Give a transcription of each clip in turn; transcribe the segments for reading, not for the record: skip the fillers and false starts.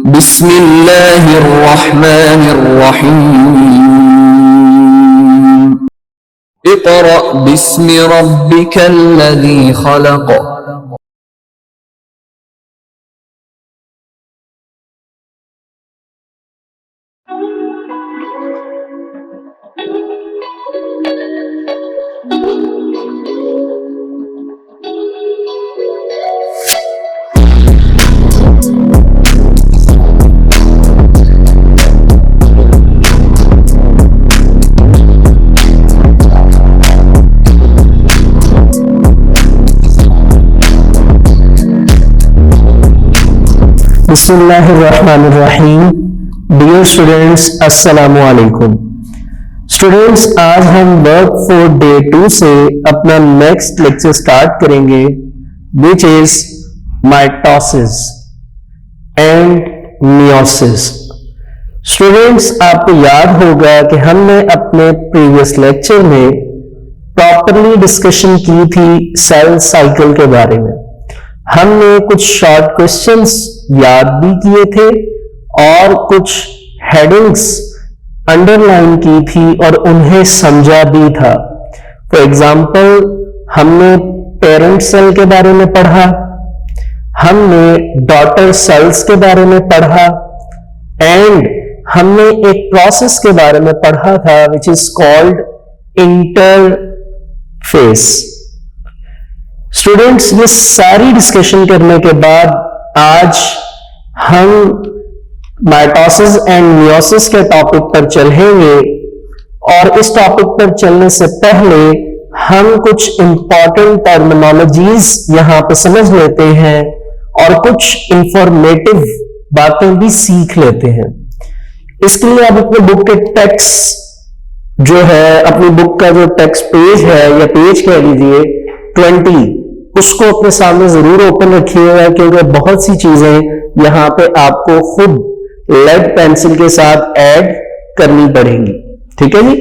बिस्मिल्लाहिर्रहमानिर्रहीम। इक़रा बिस्मि रब्बिकल्लज़ी खलक़। बिस्मिल्लाहिर्रहमानिर्रहीम। Dear students, अस्सलामु अलैकुम। स्टूडेंट्स, आज हम वर्क फॉर डे 2 से अपना नेक्स्ट लेक्चर स्टार्ट करेंगे, which is mitosis and meiosis. Students, आपको याद होगा कि हमने अपने प्रीवियस लेक्चर में प्रॉपरली डिस्कशन की थी सेल साइकिल के बारे में। हमने कुछ शॉर्ट क्वेश्चंस याद भी किए थे और कुछ हेडिंग्स अंडरलाइन की थी और उन्हें समझा भी था। फॉर एग्जाम्पल, हमने पेरेंट सेल के बारे में पढ़ा, हमने डॉटर सेल्स के बारे में पढ़ा एंड हमने एक प्रोसेस के बारे में पढ़ा था which is called interface. Students, ये सारी डिस्कशन करने के बाद आज हम माइटोसिस एंड मियोसिस के टॉपिक पर चलेंगे और इस टॉपिक पर चलने से पहले हम कुछ इंपॉर्टेंट टर्मिनोलॉजीज यहां पे समझ लेते हैं और कुछ इंफॉर्मेटिव बातें भी सीख लेते हैं। इसके लिए आप अपने बुक के टेक्स्ट जो है, अपनी बुक का जो टेक्स्ट पेज है या पेज कह लीजिए 20, उसको अपने सामने जरूर ओपन रखिएगा क्योंकि बहुत सी चीजें यहां पे आपको खुद लेड पेंसिल के साथ ऐड करनी पड़ेंगी। ठीक है जी।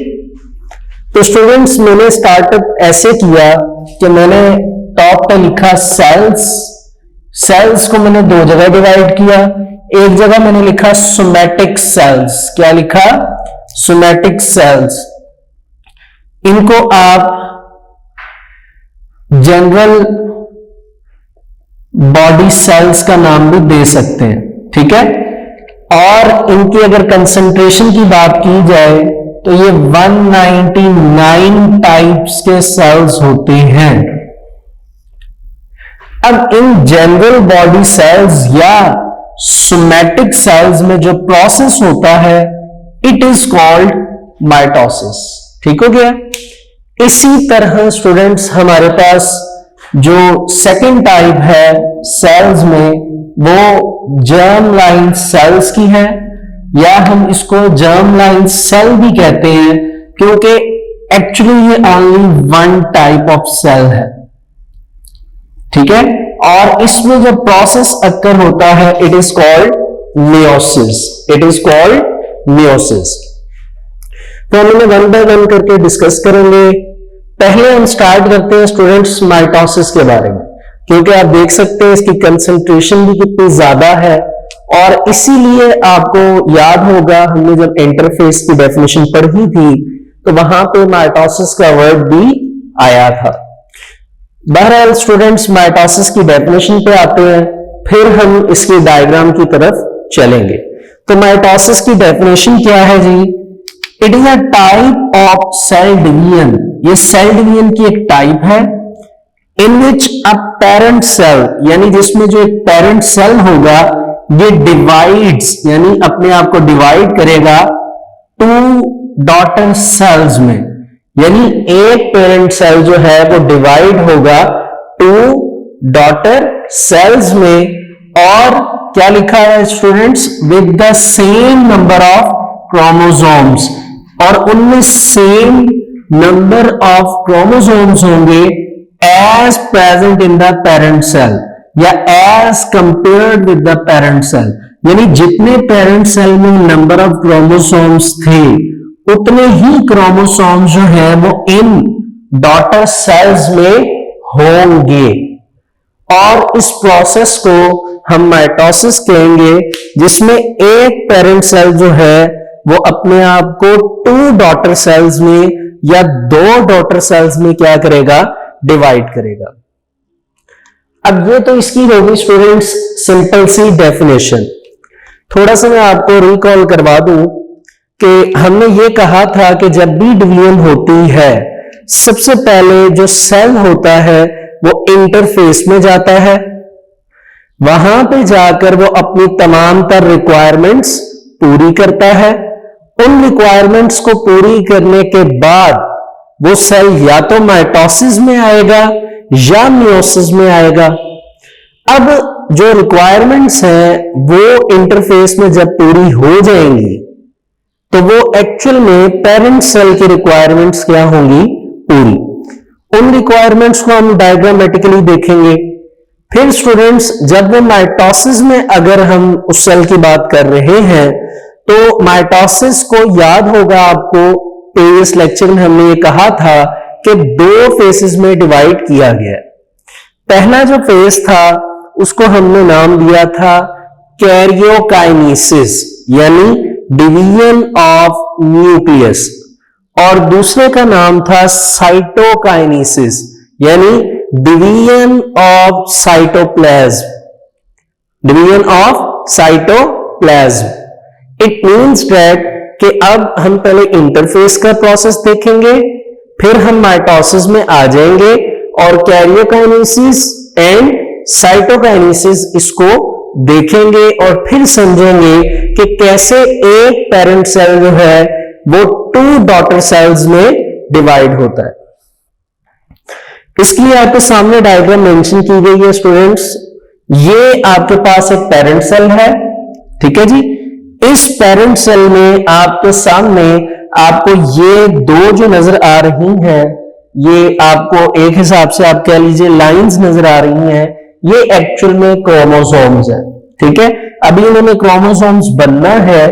तो स्टूडेंट्स, मैंने स्टार्टअप ऐसे किया कि मैंने टॉप पे लिखा सेल्स। सेल्स को मैंने दो जगह डिवाइड किया। एक जगह मैंने लिखा सोमैटिक सेल्स। क्या लिखा? Somatic cells. इनको आप जनरल बॉडी सेल्स का नाम भी दे सकते हैं। ठीक है। और इनकी अगर कंसंट्रेशन की बात की जाए तो ये 199 टाइप्स के सेल्स होते हैं। अब इन जनरल बॉडी सेल्स या सोमैटिक सेल्स में जो प्रोसेस होता है इट इज कॉल्ड माइटोसिस। ठीक हो गया। इसी तरह स्टूडेंट्स, हमारे पास जो सेकंड टाइप है सेल्स में वो जर्म लाइन सेल्स की है, या हम इसको जर्म लाइन सेल भी कहते हैं क्योंकि एक्चुअली ये only one type of cell है। ठीक है। और इसमें जो प्रोसेस अक्कर होता है it is called meiosis. It is called meiosis. तो हम इन्हें वन बाय वन करके डिस्कस करेंगे। पहले हम स्टार्ट करते हैं स्टूडेंट्स माइटोसिस के बारे में, क्योंकि आप देख सकते हैं इसकी कंसंट्रेशन भी कितनी ज्यादा है और इसीलिए आपको याद होगा हमने जब इंटरफेस की डेफिनेशन पढ़ी थी तो वहां पे माइटोसिस का वर्ड भी आया था। बहरहाल स्टूडेंट्स, माइटोसिस की डेफिनेशन पे आते हैं, फिर हम इसके डायग्राम की तरफ चलेंगे। तो माइटोसिस की डेफिनेशन क्या है जी? It is a type of cell division. ये सेल डिवीजन की एक टाइप है इन विच अ पेरेंट सेल, यानी जिसमें जो एक पेरेंट सेल होगा ये डिवाइड्स, यानी अपने आप को डिवाइड करेगा टू डॉटर सेल्स में। यानी एक पेरेंट सेल जो है वो डिवाइड होगा टू डॉटर सेल्स में, और क्या लिखा है students? With the same number of chromosomes, और उनमें सेम नंबर ऑफ क्रोमोसोम्स होंगे as present in the parent cell या as compared with the parent cell. यानी जितने पेरेंट सेल में नंबर ऑफ क्रोमोसोम्स थे उतने ही क्रोमोसोम्स जो है वो इन डॉटर सेल्स में होंगे। और इस प्रोसेस को हम माइटोसिस कहेंगे, जिसमें एक पेरेंट सेल जो है वो अपने आप को 2 डॉटर सेल्स में या 2 डॉटर सेल्स में क्या करेगा, डिवाइड करेगा। अब ये तो इसकी होगी स्टूडेंट्स सिंपल सी डेफिनेशन। थोड़ा सा मैं आपको रिकॉल करवा दूं कि हमने ये कहा था कि जब भी डिवीजन होती है सबसे पहले जो सेल होता है वो इंटरफेस में जाता है, वहां पे जाकर वो अपनी तमाम तर रिक्वायरमेंट्स पूरी करता है। उन रिक्वायरमेंट्स को पूरी करने के बाद वो सेल या तो माइटोसिस में आएगा या मियोसिस में आएगा। अब जो रिक्वायरमेंट्स हैं वो इंटरफेस में जब पूरी हो जाएंगी तो वो एक्चुअल में पेरेंट सेल की रिक्वायरमेंट्स क्या होंगी, पूरी। उन रिक्वायरमेंट्स को हम डायग्रामेटिकली देखेंगे। फिर स्टूडेंट्स जब वो माइटोसिस में अगर हम उस सेल की बात कर रहे हैं तो माइटोसिस को याद होगा आपको, प्रीवियस लेक्चर में हमने ये कहा था कि 2 फेसेस में डिवाइड किया गया। पहला जो फेज था उसको हमने नाम दिया था कैरियोकाइनेसिस यानी डिवीजन ऑफ न्यूक्लियस, और दूसरे का नाम था साइटोकाइनेसिस यानी division of cytoplasm, division of cytoplasm. It means that कि अब हम पहले इंटरफेस का प्रोसेस देखेंगे, फिर हम माइटोसिस में आ जाएंगे और कैरियोकाइनेसिस एंड साइटोकाइनेसिस इसको देखेंगे और फिर समझेंगे कि कैसे एक पेरेंट सेल जो है वो 2 डॉटर सेल्स में डिवाइड होता है। इसके लिए आपके सामने डायग्राम मेंशन की गई है स्टूडेंट्स। ये आपके पास एक पेरेंट सेल है, ठीक है जी। इस पेरेंट सेल में आपके सामने आपको ये 2 जो नजर आ रही हैं, ये आपको एक हिसाब से आप कह लीजिए लाइंस नजर आ रही हैं, ये एक्चुअल में क्रोमोसोम्स है, ठीक है। अभी इन्होंने क्रोमोसोम्स बनना है,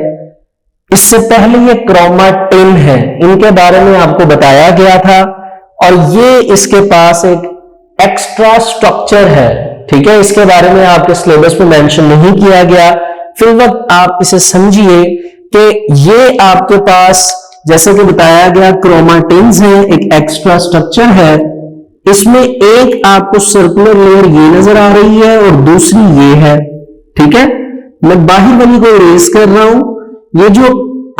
इससे पहले ये क्रोमाटिन है, इनके बारे में आपको बताया गया था। और ये इसके पास एक एक्स्ट्रा स्ट्रक्चर है, ठीक है। इसके बारे में आपके सिलेबस में मेंशन नहीं किया गया, फिर वक्त आप इसे समझिए कि ये आपके पास जैसे कि बताया गया क्रोमाटिन्स है, एक एक्स्ट्रा स्ट्रक्चर है। इसमें एक आपको सर्कुलर लेयर ये नजर आ रही है और दूसरी ये है, ठीक है। मैं बाहर वाली को इरेज कर रहा हूं। ये जो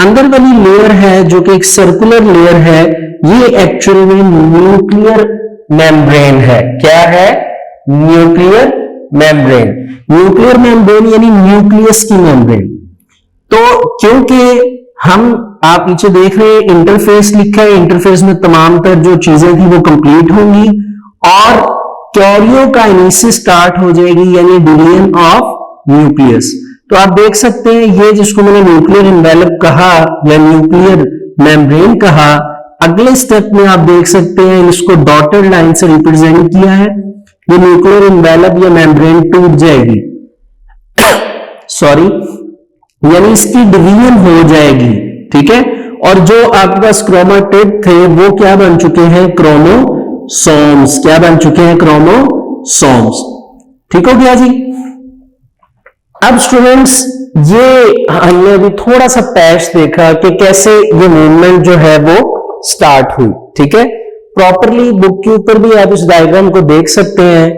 अंदर वाली लेयर है जो कि एक सर्कुलर लेयर है, ये एक्चुअल में न्यूक्लियर मेम्ब्रेन है। क्या है? Nuclear membrane. न्यूक्लियर मेम्ब्रेन यानी न्यूक्लियस की मेम्ब्रेन। तो क्योंकि हम आप नीचे देख रहे हैं इंटरफेस लिखा है, इंटरफेस में तमाम तर जो चीजें थी वो कंप्लीट होंगी और कैरियोकाइनेसिस स्टार्ट हो जाएगी यानी डिवीजन ऑफ न्यूक्लियस। तो आप देख सकते हैं ये जिसको मैंने न्यूक्लियर एनवेलप कहा या न्यूक्लियर मेम्ब्रेन कहा, अगले स्टेप में आप देख सकते हैं इसको डॉटेड लाइन से रिप्रेजेंट किया है। ये न्यूक्लियर एनवेलप या मेम्ब्रेन टूट जाएगी सॉरी, यानी इसकी डिवीजन हो जाएगी, ठीक है। और जो आपके पास क्रोमाटिड थे वो क्या बन चुके हैं? क्रोमोसोम्स। क्या बन चुके हैं? क्रोमोसोम्स। ठीक हो गया जी। अब स्टूडेंट्स ये हमने अभी थोड़ा सा पैच देखा कि कैसे ये मूवमेंट जो है वो स्टार्ट हुई, ठीक है। प्रॉपरली बुक के ऊपर भी आप इस डायग्राम को देख सकते हैं।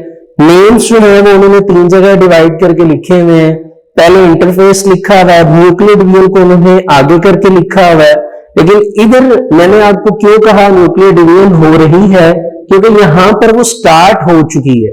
नेम्स जो है वो उन्होंने 3 जगह डिवाइड करके लिखे हुए हैं। पहले इंटरफेस लिखा हुआ है, न्यूक्लियर डिवीजन को उन्होंने आगे करके लिखा हुआ है, लेकिन इधर मैंने आपको क्यों कहा न्यूक्लियर डिवीजन हो रही है, क्योंकि यहां पर वो स्टार्ट हो चुकी है,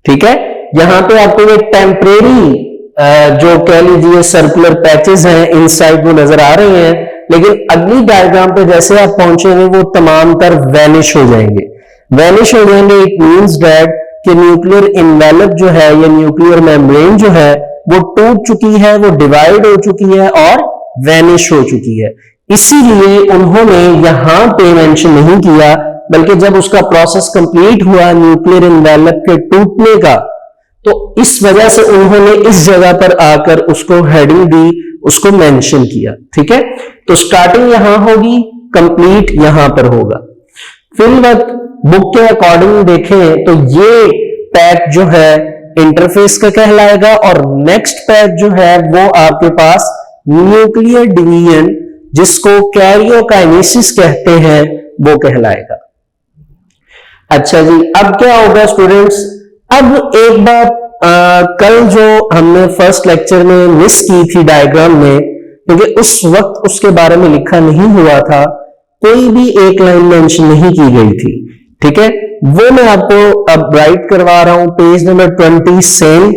ठीक है। यहां पे आपको ये टेम्परेरी जो कह लीजिए सर्कुलर पैचेस हैं इनसाइड वो नजर आ रहे हैं, लेकिन अगली डायग्राम पे जैसे आप पहुंचेंगे वो तमाम तर वैनिश हो जाएंगे। वैनिश हो जाएंगे इट मींस दैट कि न्यूक्लियर एनवेलप जो है या न्यूक्लियर मेम्ब्रेन जो है वो टूट चुकी है, वो डिवाइड हो चुकी है और वैनिश हो चुकी है। इसीलिए उन्होंने यहां पे मेंशन नहीं किया, बल्कि जब उसका प्रोसेस कंप्लीट हुआ न्यूक्लियर एनवेलप के टूटने का, तो इस वजह से उन्होंने इस जगह पर आकर उसको हेडिंग दी, उसको मेंशन किया, ठीक है। तो स्टार्टिंग यहां होगी, कंप्लीट यहां पर होगा। फिर वक्त बुक के अकॉर्डिंग देखें तो ये पैच जो है इंटरफेस का कहलाएगा और नेक्स्ट पैच जो है वो आपके पास न्यूक्लियर डिवीजन, जिसको कैरियोकाइनेसिस कहते हैं, वो कहलाएगा। अच्छा जी, अब क्या होगा स्टूडेंट्स, अब एक बात कल जो हमने फर्स्ट लेक्चर में मिस की थी डायग्राम में, क्योंकि उस वक्त उसके बारे में लिखा नहीं हुआ था, कोई भी एक लाइन मेंशन नहीं की गई थी, ठीक है, वो मैं आपको अब राइट करवा रहा हूं पेज नंबर 20 सेम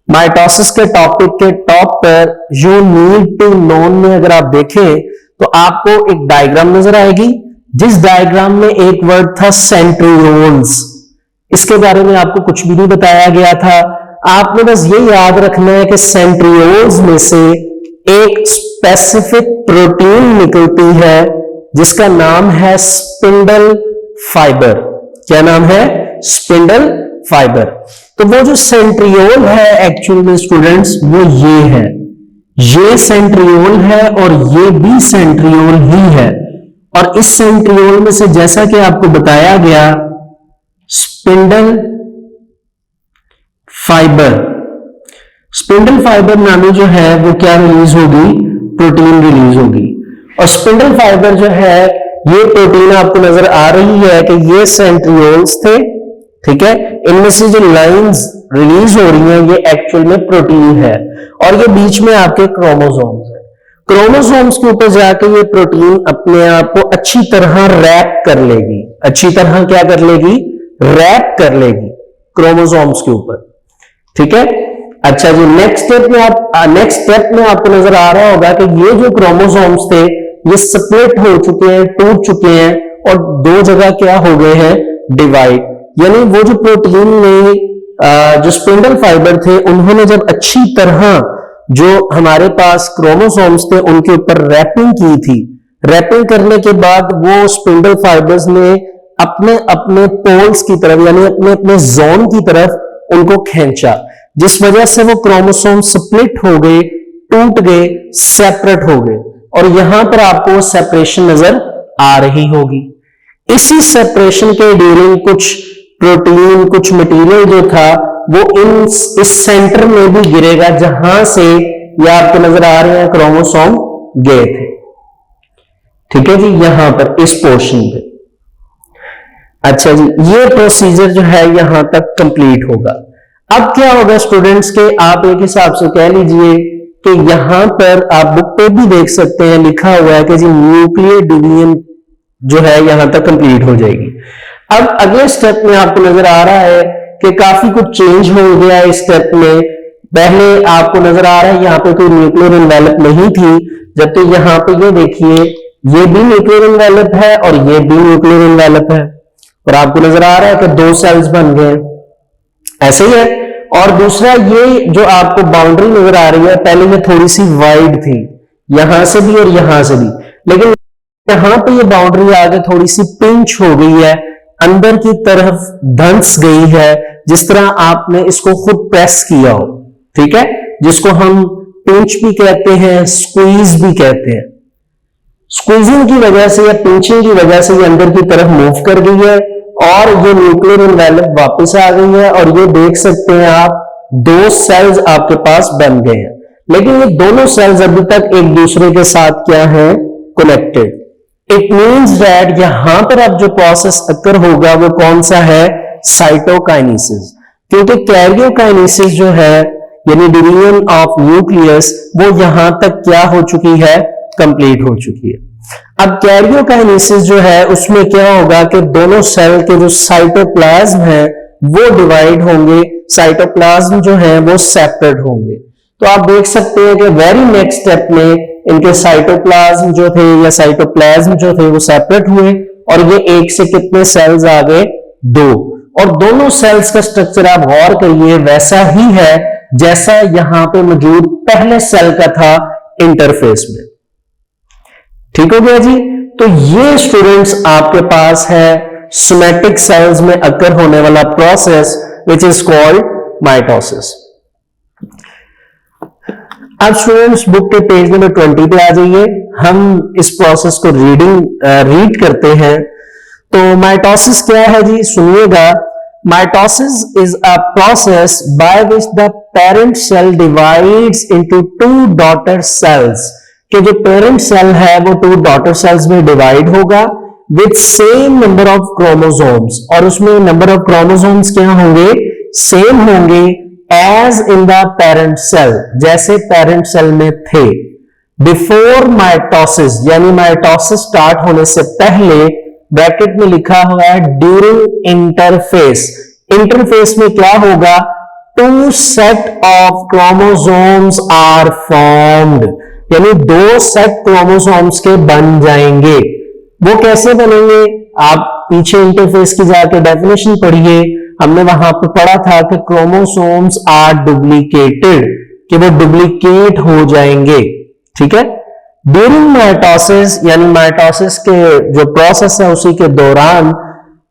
माइटोसिस के टॉपिक के टॉप पर यू नीड टू नोन में अगर आप देखें तो आपको एक डायग्राम नजर आएगी, जिस डायग्राम में एक वर्ड था सेंट्रियोल्स। इसके बारे में आपको कुछ भी नहीं बताया गया था, आपने बस ये याद रखना है कि सेंट्रियोल्स में से एक स्पेसिफिक प्रोटीन निकलती है जिसका नाम है स्पिंडल फाइबर। क्या नाम है? Spindle fibre. तो वो जो सेंट्रियोल है एक्चुअल में स्टूडेंट्स वो ये है, ये सेंट्रियोल है और ये भी सेंट्रियोल ही है। और इस सेंट्रियोल में से जैसा कि आपको बताया गया स्पिंडल फाइबर नामी जो है वो क्या रिलीज होगी? प्रोटीन रिलीज होगी। और स्पिंडल फाइबर जो है ये प्रोटीन आपको नजर आ रही है कि ये सेंट्रियोल्स थे, ठीक है, इनमें से जो लाइंस रिलीज हो रही हैं ये एक्चुअल में प्रोटीन है और ये बीच में आपके क्रोमोसोम्स है। क्रोमोसोम्स के ऊपर जाके ये प्रोटीन अपने आप को अच्छी तरह रैप कर लेगी, अच्छी तरह क्या कर लेगी? रैप कर लेगी क्रोमोसोम्स के ऊपर, ठीक है। अच्छा जी, नेक्स्ट स्टेप में आपको नजर आ रहा होगा कि ये जो क्रोमोसोम्स थे ये स्प्लिट हो चुके हैं, टूट चुके हैं और दो जगह क्या हो गए हैं? डिवाइड। यानी वो जो प्रोटीन में जो स्पिंडल फाइबर थे उन्होंने जब अच्छी तरह जो हमारे पास क्रोमोसोम्स थे उनके ऊपर रैपिंग की थी, रैपिंग करने के बाद वो स्पिंडल फाइबर्स ने अपने अपने पोल्स की तरफ यानी अपने अपने जोन की तरफ उनको खींचा, जिस वजह से वो क्रोमोसोम स्प्लिट हो गए, टूट गए, सेपरेट हो गए और यहां पर आपको सेपरेशन नजर आ रही होगी। इसी सेपरेशन के ड्यूरिंग कुछ प्रोटीन, कुछ मटेरियल जो था वो इस सेंटर में भी गिरेगा जहां से ये आपको नजर आ रहे हैं क्रोमोसोम गए थे, ठीक है जी, यहां पर इस पोर्शन पे। अच्छा जी, ये प्रोसीजर जो है यहां तक कंप्लीट होगा। अब क्या होगा स्टूडेंट्स के आप एक हिसाब से कह लीजिए कि यहां पर आप बुक पे भी देख सकते हैं लिखा हुआ है कि जी न्यूक्लियर डिवीजन जो है यहां तक कंप्लीट हो जाएगी। अब अगले स्टेप में आपको नजर आ रहा है कि काफी कुछ चेंज हो गया है इस स्टेप में। पहले आपको नजर आ रहा है यहाँ पे कोई न्यूक्लियर एनवेलप नहीं थी, जबकि यहाँ पे ये देखिए ये भी न्यूक्लियर एनवेलप है और ये भी न्यूक्लियर एनवेलप है और आपको नजर आ रहा है कि दो सेल्स बन गए, ऐसे ही है। और दूसरा ये जो आपको बाउंड्री नजर आ रही है, पहले ये थोड़ी सी वाइड थी यहां से भी और यहां से भी, लेकिन यहां पे ये बाउंड्री आगे थोड़ी सी पिंच हो गई है, अंदर की तरफ धंस गई है, जिस तरह आपने इसको खुद प्रेस किया हो, ठीक है, जिसको हम पिंच भी कहते हैं, स्क्वीज भी कहते हैं। स्क्वीजिंग की वजह से या पिंचिंग की वजह से ये अंदर की तरफ मूव कर गई है और ये न्यूक्लियर एनवेलप वापस आ गई है और ये देख सकते हैं आप दो सेल्स आपके पास बन गए हैं, लेकिन ये दोनों सेल्स अभी तक एक दूसरे के साथ क्या है? कनेक्टेड। इट मीन्स दैट यहां पर अब जो प्रोसेस अकर होगा वो कौन सा है? साइटोकाइनेसिस। क्योंकि कैरियोकाइनेसिस जो है यानी डिवीजन ऑफ न्यूक्लियस वो यहां तक क्या हो चुकी है? कंप्लीट हो चुकी है। अब कैरियोकाइनेसिस जो है उसमें क्या होगा कि दोनों सेल के जो साइटोप्लाज्म है वो डिवाइड होंगे, साइटोप्लाज्म जो है वो सेपरेट होंगे। तो आप देख सकते हैं कि वेरी नेक्स्ट स्टेप में इनके साइटोप्लाज्म जो थे या साइटोप्लाज्म जो थे वो सेपरेट हुए और ये एक से कितने सेल्स आ गए? दो। और दोनों सेल्स का स्ट्रक्चर आप गौर करिए वैसा ही है जैसा यहां पे मौजूद पहले सेल का था इंटरफेस में। ठीक हो गया जी। तो ये स्टूडेंट्स आपके पास है सोमैटिक सेल्स में अकर होने वाला process which is called mitosis. अब स्टूडेंट्स बुक के पेज नंबर 20 पे आ जाइए, हम इस प्रोसेस को रीड करते हैं। तो माइटोसिस क्या है जी? सुनिएगा, Mitosis is a process by which the parent cell divides into two daughter cells. कि जो पेरेंट सेल है वो टू डॉटर सेल्स में डिवाइड होगा with same number of chromosomes, और उसमें नंबर ऑफ क्रोमोसोम्स क्या होंगे, सेम होंगे as in the parent cell, जैसे पेरेंट सेल में थे। बिफोर माइटोसिस, यानी माइटोसिस स्टार्ट होने से पहले, ब्रैकेट में लिखा हुआ है ड्यूरिंग इंटरफेस। इंटरफेस में क्या होगा, two set of chromosomes are formed, यानी दो सेट क्रोमोसोम्स के बन जाएंगे। वो कैसे बनेंगे, आप पीछे इंटरफेस की जाके डेफिनेशन पढ़िए, हमने वहां पर पढ़ा था कि क्रोमोसोम्स आर डुप्लीकेटेड, कि वो डुप्लीकेट हो जाएंगे। ठीक है, ड्यूरिंग माइटोसिस, यानी माइटोसिस के जो प्रोसेस है उसी के दौरान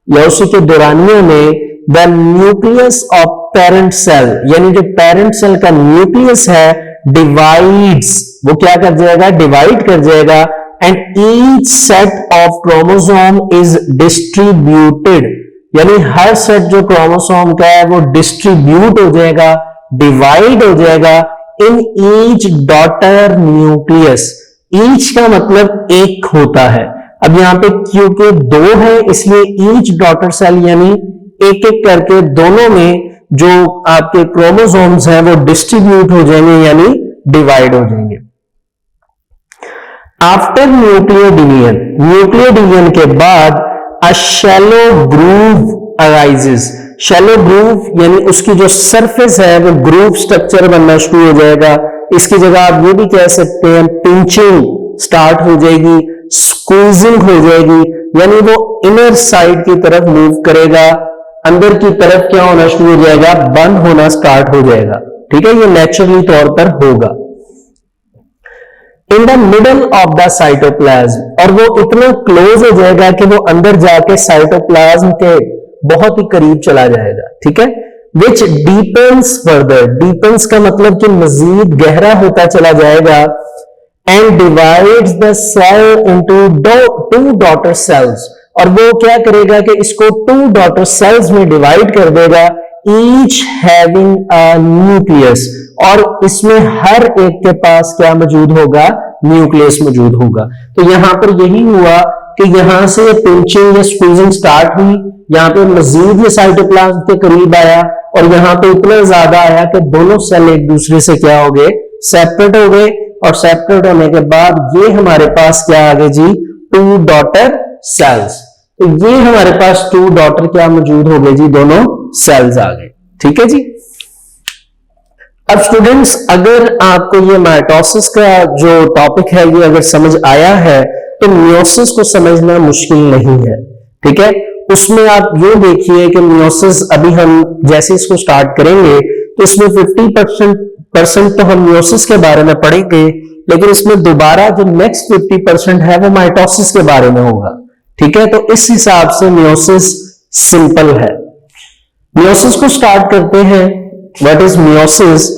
या उसी के दौरानियों में, the nucleus of parent cell, यानी जो पेरेंट सेल का न्यूक्लियस है, डिवाइड्स, वो क्या कर जाएगा, डिवाइड कर जाएगा, and each set of chromosome is distributed, यानी हर सेट जो क्रोमोसोम का है वो डिस्ट्रीब्यूट हो जाएगा, डिवाइड हो जाएगा in each daughter nucleus. Each का मतलब एक होता है, अब यहां पे क्योंकि दो है इसलिए ईच डॉटर सेल यानी एक एक करके दोनों में जो आपके क्रोमोसोम्स हैं वो डिस्ट्रीब्यूट हो जाएंगे यानी डिवाइड हो जाएंगे। After nuclear division, nuclear division के बाद a shallow groove arises. Shallow groove यानी उसकी जो सरफेस है वो ग्रूव स्ट्रक्चर बनना शुरू हो जाएगा। इसकी जगह आप ये भी कह सकते हैं पिंचिंग स्टार्ट हो जाएगी, स्क्वीजिंग हो जाएगी, यानी वो इनर साइड की तरफ मूव करेगा, अंदर की तरफ क्या होना शुरू हो जाएगा, बंद होना स्टार्ट हो जाएगा। ठीक है, ये नेचुरली तौर पर होगा। In the middle of the cytoplasm, और वो इतना क्लोज हो जाएगा कि वो अंदर जाके साइटोप्लाज्म के बहुत ही करीब चला जाएगा। ठीक है, विच डीपेंस फर्दर, डीपेंस का मतलब कि मजीद गहरा होता चला जाएगा, and divides the cell into two daughter cells, और वो क्या करेगा कि इसको टू डॉटर सेल्स में डिवाइड कर देगा, ईच हैविंग अ न्यूक्लियस, और इसमें हर एक के पास क्या मौजूद होगा, न्यूक्लियस मौजूद होगा। तो यहां पर यही हुआ कि यहां से पिंचिंग या स्क्वीजिंग स्टार्ट हुई, यहां पे मजीद ये साइटोप्लाज्म के करीब आया, और यहां पे इतना ज्यादा आया कि दोनों सेल एक दूसरे से क्या हो गए, सेपरेट हो गए, और सेपरेट होने के बाद ये हमारे पास क्या आ गए जी, टू डॉटर सेल्स। तो ये हमारे पास टू डॉटर क्या मौजूद हो गए जी, दोनों सेल्स आ गए। ठीक है जी। अब स्टूडेंट्स, अगर आपको ये माइटोसिस का जो टॉपिक है ये अगर समझ आया है तो मियोसिस को समझना मुश्किल नहीं है। ठीक है, उसमें आप ये देखिए कि मियोसिस अभी हम जैसे इसको स्टार्ट करेंगे तो इसमें 50% तो हम मियोसिस के बारे में पढ़ेंगे, लेकिन इसमें दोबारा जो नेक्स्ट 50% है वो माइटोसिस के बारे में होगा। ठीक है, तो इस हिसाब से मियोसिस सिंपल है। मियोसिस को स्टार्ट करते हैं। What is meiosis?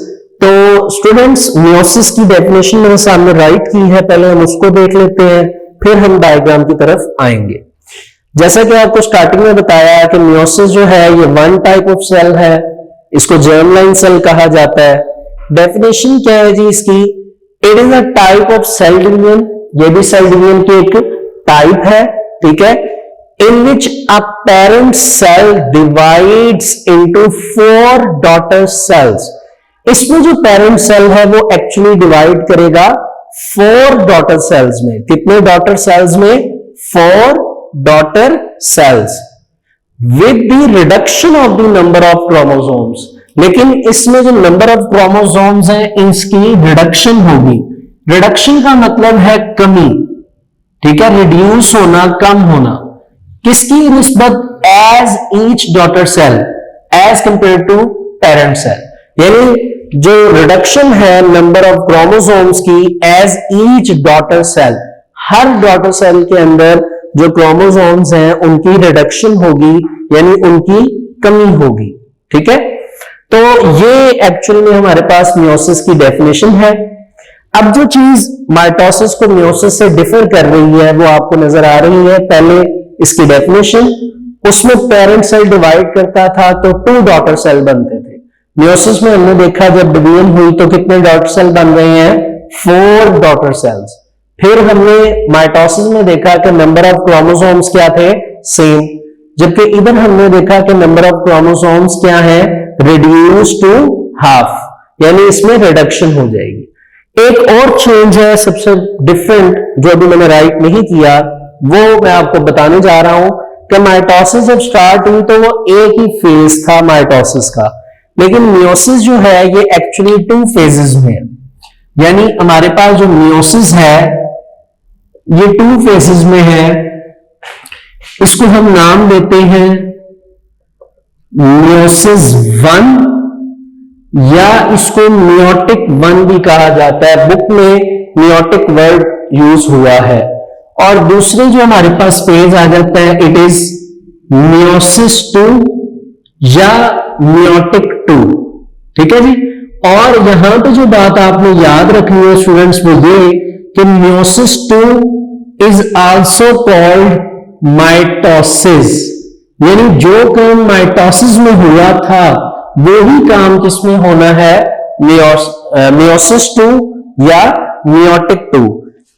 तो स्टूडेंट्स, मियोसिस की डेफिनेशन मेरे सामने राइट की है, पहले हम उसको देख लेते हैं, फिर हम डायग्राम की तरफ आएंगे। जैसा कि आपको स्टार्टिंग में बताया कि मियोसिस जो है ये वन टाइप ऑफ सेल है, इसको जर्मलाइन सेल कहा जाता है। डेफिनेशन क्या है जी इसकी? It is a type of cell division, ये भी सेल डिवीजन की एक टाइप है। ठीक है, in which a parent cell divides into 4 daughter cells। इसमें जो पेरेंट सेल है वो एक्चुअली डिवाइड करेगा 4 डॉटर सेल्स में। कितने डॉटर सेल्स में? 4 daughter sales with the reduction of the number of chromosomes. लेकिन इसमें जो नंबर ऑफ क्रोमोसोम्स हैं इसकी रिडक्शन होगी। रिडक्शन का मतलब है कमी। ठीक है, रिड्यूस होना, कम होना। किसकी निस्बत? As each daughter cell as compare to parent cell, यानी जो रिडक्शन है नंबर ऑफ क्रोमोसोम्स की एज ईच डॉटर सेल, हर डॉटर सेल के अंदर जो क्रोमोसोम्स हैं उनकी रिडक्शन होगी, यानी उनकी कमी होगी। ठीक है, तो ये एक्चुअल में हमारे पास मियोसिस की डेफिनेशन है। अब जो चीज माइटोसिस को मियोसिस से डिफर कर रही है वो आपको नजर आ रही है। पहले इसकी डेफिनेशन, उसमें पेरेंट सेल डिवाइड करता था तो 2 डॉटर सेल बनते थे। मियोसिस में हमने देखा जब डिवीजन हुई तो कितने डॉटर सेल बन रहे हैं, 4 डॉटर सेल्स। फिर हमने माइटोसिस में देखा कि नंबर ऑफ क्रोमोसोम्स क्या थे, सेम, जबकि इधर हमने देखा कि नंबर ऑफ क्रोमोसोम्स क्या है, रिड्यूस टू हाफ, यानी इसमें रिडक्शन हो जाएगी। एक और चेंज है सबसे डिफरेंट जो अभी मैंने राइट नहीं किया, वो मैं आपको बताने जा रहा हूं कि माइटोसिस जब स्टार्ट हुई तो वो एक ही फेज था माइटोसिस का, लेकिन मियोसिस जो है ये एक्चुअली 2 फेजेस में है। यानी हमारे पास जो मियोसिस है ये 2 फेजेस में है। इसको हम नाम देते हैं मियोसिस 1 या इसको मियोटिक 1 भी कहा जाता है, बुक में मियोटिक वर्ड यूज हुआ है। और दूसरे जो हमारे पास फेज आ जाता है इट इज मियोसिस 2 या मियोटिक 2, ठीक है जी। और यहां पे जो बात आपने याद रखनी है स्टूडेंट्स वो ये कि meiosis 2 is also called mitosis, यानी जो काम माइटोसिस में हुआ था वो ही काम किसमें होना है, मियोसिस 2 या मियोटिक 2।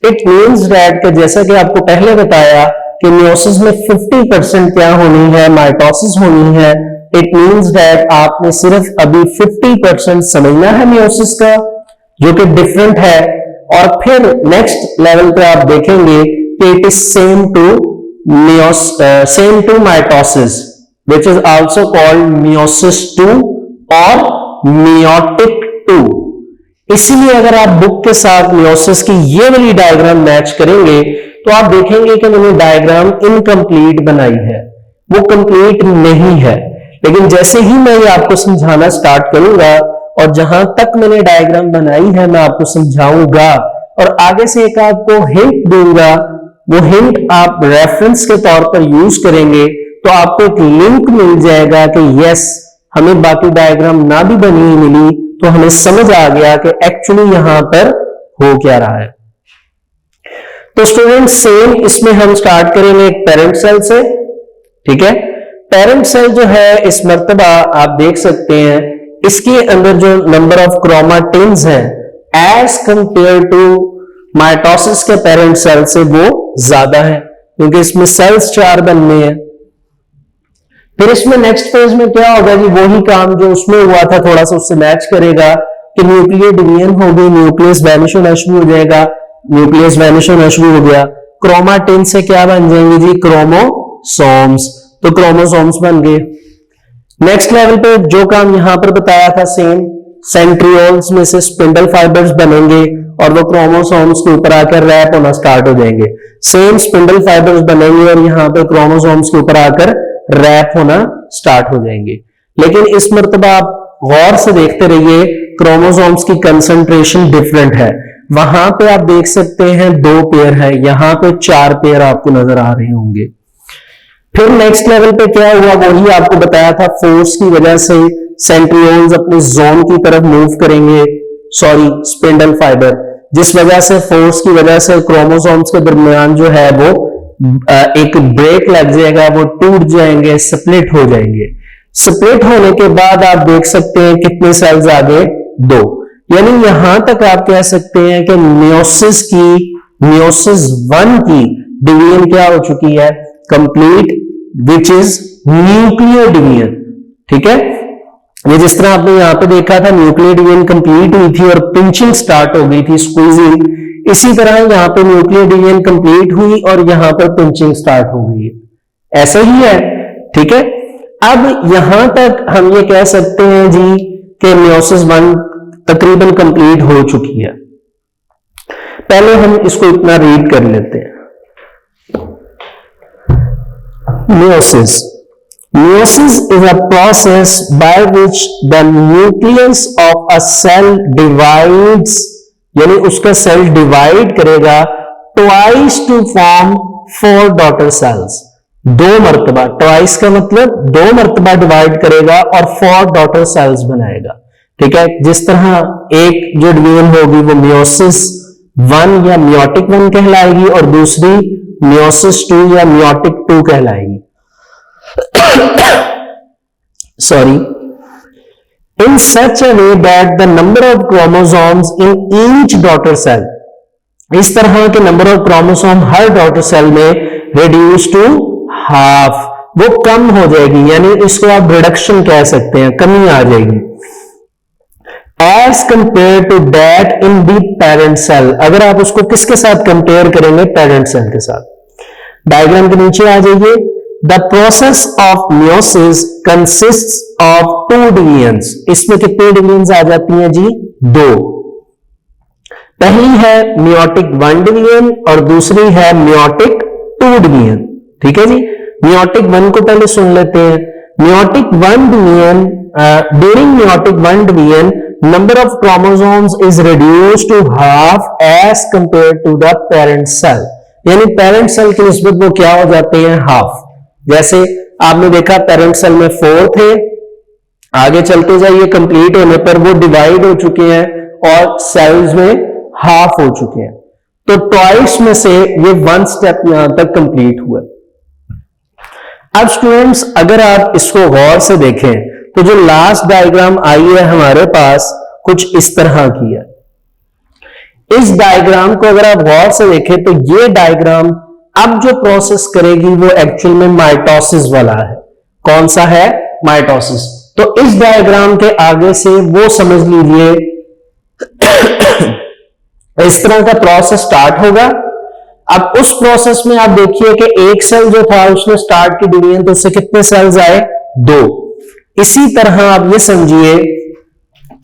इट मीन्स दैट कि जैसा कि आपको पहले बताया कि मियोसिस में 50% क्या होनी है, माइटोसिस होनी है। इट मीन्स दैट आपने सिर्फ अभी 50% समझना है मियोसिस का, जो कि डिफरेंट है, और फिर नेक्स्ट लेवल पे आप देखेंगे कि it is same to mitosis which is also called meiosis 2 और मियोटिक 2। इसीलिए अगर आप बुक के साथ मियोसिस की ये वाली डायग्राम मैच करेंगे तो आप देखेंगे कि मैंने डायग्राम इनकम्प्लीट बनाई है, वो कंप्लीट नहीं है। लेकिन जैसे ही मैं ये आपको समझाना स्टार्ट करूंगा और जहां तक मैंने डायग्राम बनाई है मैं आपको समझाऊंगा और आगे से एक आपको हिंट दूंगा, वो हिंट आप रेफरेंस के तौर पर यूज करेंगे तो आपको एक लिंक मिल जाएगा कि यस हमें बाकी डायग्राम ना भी बनी मिली तो हमें समझ आ गया कि एक्चुअली यहां पर हो क्या रहा है। तो स्टूडेंट सेम इसमें हम स्टार्ट करेंगे एक पेरेंट सेल से, ठीक है। पेरेंट सेल जो है इस मर्तबा आप देख सकते हैं इसके अंदर जो नंबर ऑफ क्रोमाटिन्स हैं एज कंपेयर टू माइटोसिस के पेरेंट सेल से वो ज्यादा है, क्योंकि इसमें सेल्स 4 बनने हैं। फिर इसमें नेक्स्ट फेज में क्या होगा जी, वही काम जो उसमें हुआ था थोड़ा सा उससे मैच करेगा कि न्यूक्लियर डिवीजन होगी, न्यूक्लियस वैनिश होना शुरू हो जाएगा, न्यूक्लियस वैनिश होना शुरू हो गया, क्रोमाटिन से क्या बन जाएंगे जी, क्रोमोसोम्स, तो क्रोमोसोम्स बन गए। नेक्स्ट लेवल पे जो काम यहां पर बताया था सेम, सेंट्रियोल्स में से स्पिंडल फाइबर्स बनेंगे और वो क्रोमोसोम्स के ऊपर आकर रैप होना स्टार्ट हो जाएंगे। सेम स्पिंडल फाइबर्स बनेंगे और यहां पर क्रोमोसोम्स के ऊपर आकर रैप होना स्टार्ट हो जाएंगे। लेकिन इस मर्तबा आप गौर से देखते रहिए, क्रोमोसोम्स की कंसंट्रेशन डिफरेंट है। वहां पे आप देख सकते हैं 2 पेयर है, यहां पे 4 पेयर आपको नजर आ रहे होंगे। फिर नेक्स्ट लेवल पे क्या हुआ, वही आपको बताया था, फोर्स की वजह से सेंट्रियोल्स अपने जोन की तरफ मूव करेंगे, सॉरी स्पिंडल फाइबर, जिस वजह से फोर्स की वजह से क्रोमोसोम्स के दरमियान जो है वो एक ब्रेक लग जाएगा, वो टूट जाएंगे, स्प्लिट हो जाएंगे। स्प्लिट होने के बाद आप देख सकते हैं कितने सेल्स आ गए, 2। यानी यहां तक आप कह सकते हैं कि मियोसिस 1 की डिवीजन क्या हो चुकी है, complete, which is nuclear division, ठीक है। ये जिस तरह आपने यहां पे देखा था न्यूक्लियर डिवीजन कंप्लीट हुई थी और पिंचिंग स्टार्ट हो गई थी, स्क्वीजिंग, इसी तरह यहां पे न्यूक्लियर डिवीजन कंप्लीट हुई और यहां पर पिंचिंग स्टार्ट हो गई, ऐसा ही है, ठीक है। अब यहां तक हम ये कह सकते हैं जी कि मियोसिस 1 तकरीबन कंप्लीट हो चुकी है। पहले हम इसको इतना रीड कर लेते हैं। Meiosis. Meiosis is a process by which the nucleus of a cell divides, यानी उसका सेल डिवाइड करेगा twice to form 4 daughter cells, 2 मर्तबा, twice का मतलब 2 मर्तबा डिवाइड करेगा और 4 daughter cells बनाएगा, ठीक है। जिस तरह एक जो डिवीजन होगी वो मियोसिस 1 या मियोटिक 1 कहलाएगी और दूसरी मियोसिस 2 या मियोटिक 2 कहलाएगी। sorry, in such a way that the number of chromosomes in each daughter cell, इस तरह के नंबर ऑफ क्रोमोसोम हर डॉटर सेल में रिड्यूस टू हाफ, वो कम हो जाएगी, यानी इसको आप रिडक्शन कह सकते हैं, कमी आ जाएगी, as compare to that in the parent cell. अगर आप उसको किसके साथ कंपेयर करेंगे? पेरेंट सेल के साथ। डायग्राम के नीचे आ जाइए। The process of meiosis consists of 2 divisions. इसमें कितनी डिवीजन्स आ जाती हैं जी? 2। पहली है मियोटिक 1 डिवीजन और दूसरी है मियोटिक 2 डिवीजन। ठीक है जी, मियोटिक 1 को पहले सुन लेते हैं। Meiotic 1 division, during meiotic 1 division number of chromosomes is reduced to half as compared to the parent cell, यानी पेरेंट सेल की निस्बत वो क्या हो जाते हैं? हाफ। जैसे आपने देखा पेरेंट सेल में 4 थे, आगे चलते जाइए कंप्लीट होने पर वो डिवाइड हो चुके हैं और सेल्स में हाफ हो चुके हैं। तो ट्वाइस में से ये 1 स्टेप यहां तक कंप्लीट हुआ। अब स्टूडेंट्स अगर आप इसको गौर से देखें तो जो लास्ट डायग्राम आई है हमारे पास कुछ इस तरह की है। इस डायग्राम को अगर आप गौर से देखें तो ये डायग्राम अब जो प्रोसेस करेगी वो एक्चुअल में माइटोसिस वाला है। कौन सा है? माइटोसिस। तो इस डायग्राम के आगे से वो समझ लीजिए इस तरह का प्रोसेस स्टार्ट होगा। अब उस प्रोसेस में आप देखिए कि एक सेल जो था उसने स्टार्ट की डिवीजन, तो उससे कितने सेल्स आए? 2। इसी तरह आप ये समझिए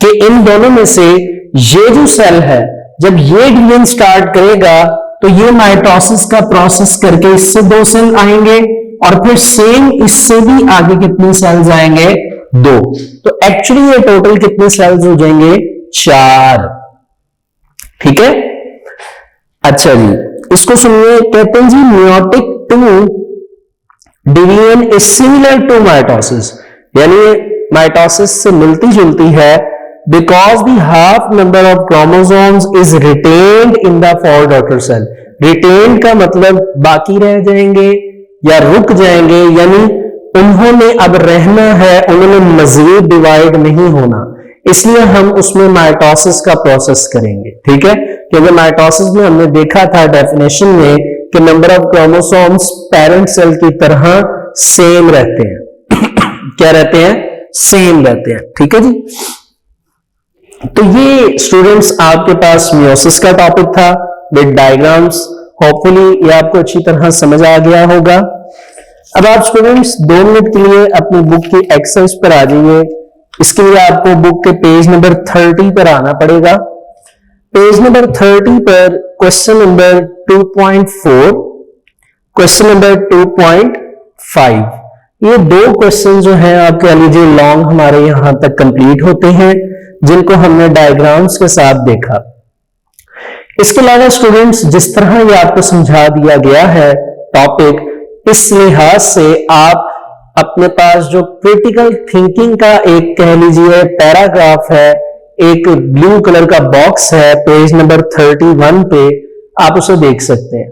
कि इन दोनों में से ये जो सेल है जब ये डिवीजन स्टार्ट करेगा तो ये माइटोसिस का प्रोसेस करके इससे 2 सेल आएंगे और फिर सेम इससे भी आगे कितने सेल्स आएंगे? 2। तो एक्चुअली ये टोटल कितने सेल्स हो जाएंगे? 4। ठीक है, अच्छा जी, इसको सुनिए। कहते हैं जी meiotic 2 division is similar to mitosis, यानी माइटोसिस से मिलती जुलती है, because the half number of chromosomes is retained in the 4 daughter cell. Retained का मतलब बाकी रह जाएंगे या रुक जाएंगे, यानी उन्होंने अब रहना है, उन्होंने मजीद डिवाइड नहीं होना, इसलिए हम उसमें माइटोसिस का प्रोसेस करेंगे। ठीक है, क्योंकि माइटोसिस में हमने देखा था डेफिनेशन में कि number of chromosomes parent cell की तरह सेम रहते हैं। क्या रहते हैं? सेम रहते हैं। ठीक है जी, तो ये स्टूडेंट्स आपके पास मियोसिस का टॉपिक था विद डायग्राम्स। होपफुली ये आपको अच्छी तरह समझ आ गया होगा। अब आप स्टूडेंट्स 2 मिनट के लिए अपनी बुक की एक्सरसाइज पर आ जाइए। इसके लिए आपको बुक के पेज नंबर 30 पर आना पड़ेगा। पेज नंबर 30 पर क्वेश्चन नंबर 2.4, क्वेश्चन नंबर 2.5, ये 2 क्वेश्चन जो हैं आप कह लीजिए लॉन्ग हमारे यहां तक कंप्लीट होते हैं, जिनको हमने डायग्राम्स के साथ देखा। इसके अलावा स्टूडेंट्स जिस तरह ये आपको समझा दिया गया है टॉपिक, इस लिहाज से आप अपने पास जो क्रिटिकल थिंकिंग का एक कह लीजिए पैराग्राफ है, एक ब्लू कलर का बॉक्स है पेज नंबर 31 पे, आप उसे देख सकते हैं।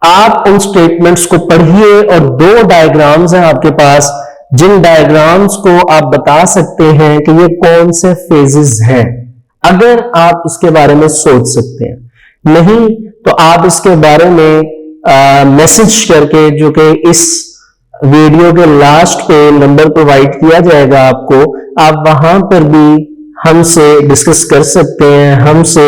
आप उन स्टेटमेंट्स को पढ़िए और 2 डायग्राम्स हैं आपके पास, जिन डायग्राम्स को आप बता सकते हैं कि ये कौन से फेजेस हैं, अगर आप इसके बारे में सोच सकते हैं। नहीं तो आप इसके बारे में मैसेज करके, जो कि इस वीडियो के लास्ट पे नंबर प्रोवाइड किया जाएगा आपको, आप वहां पर भी हमसे डिस्कस कर सकते हैं, हमसे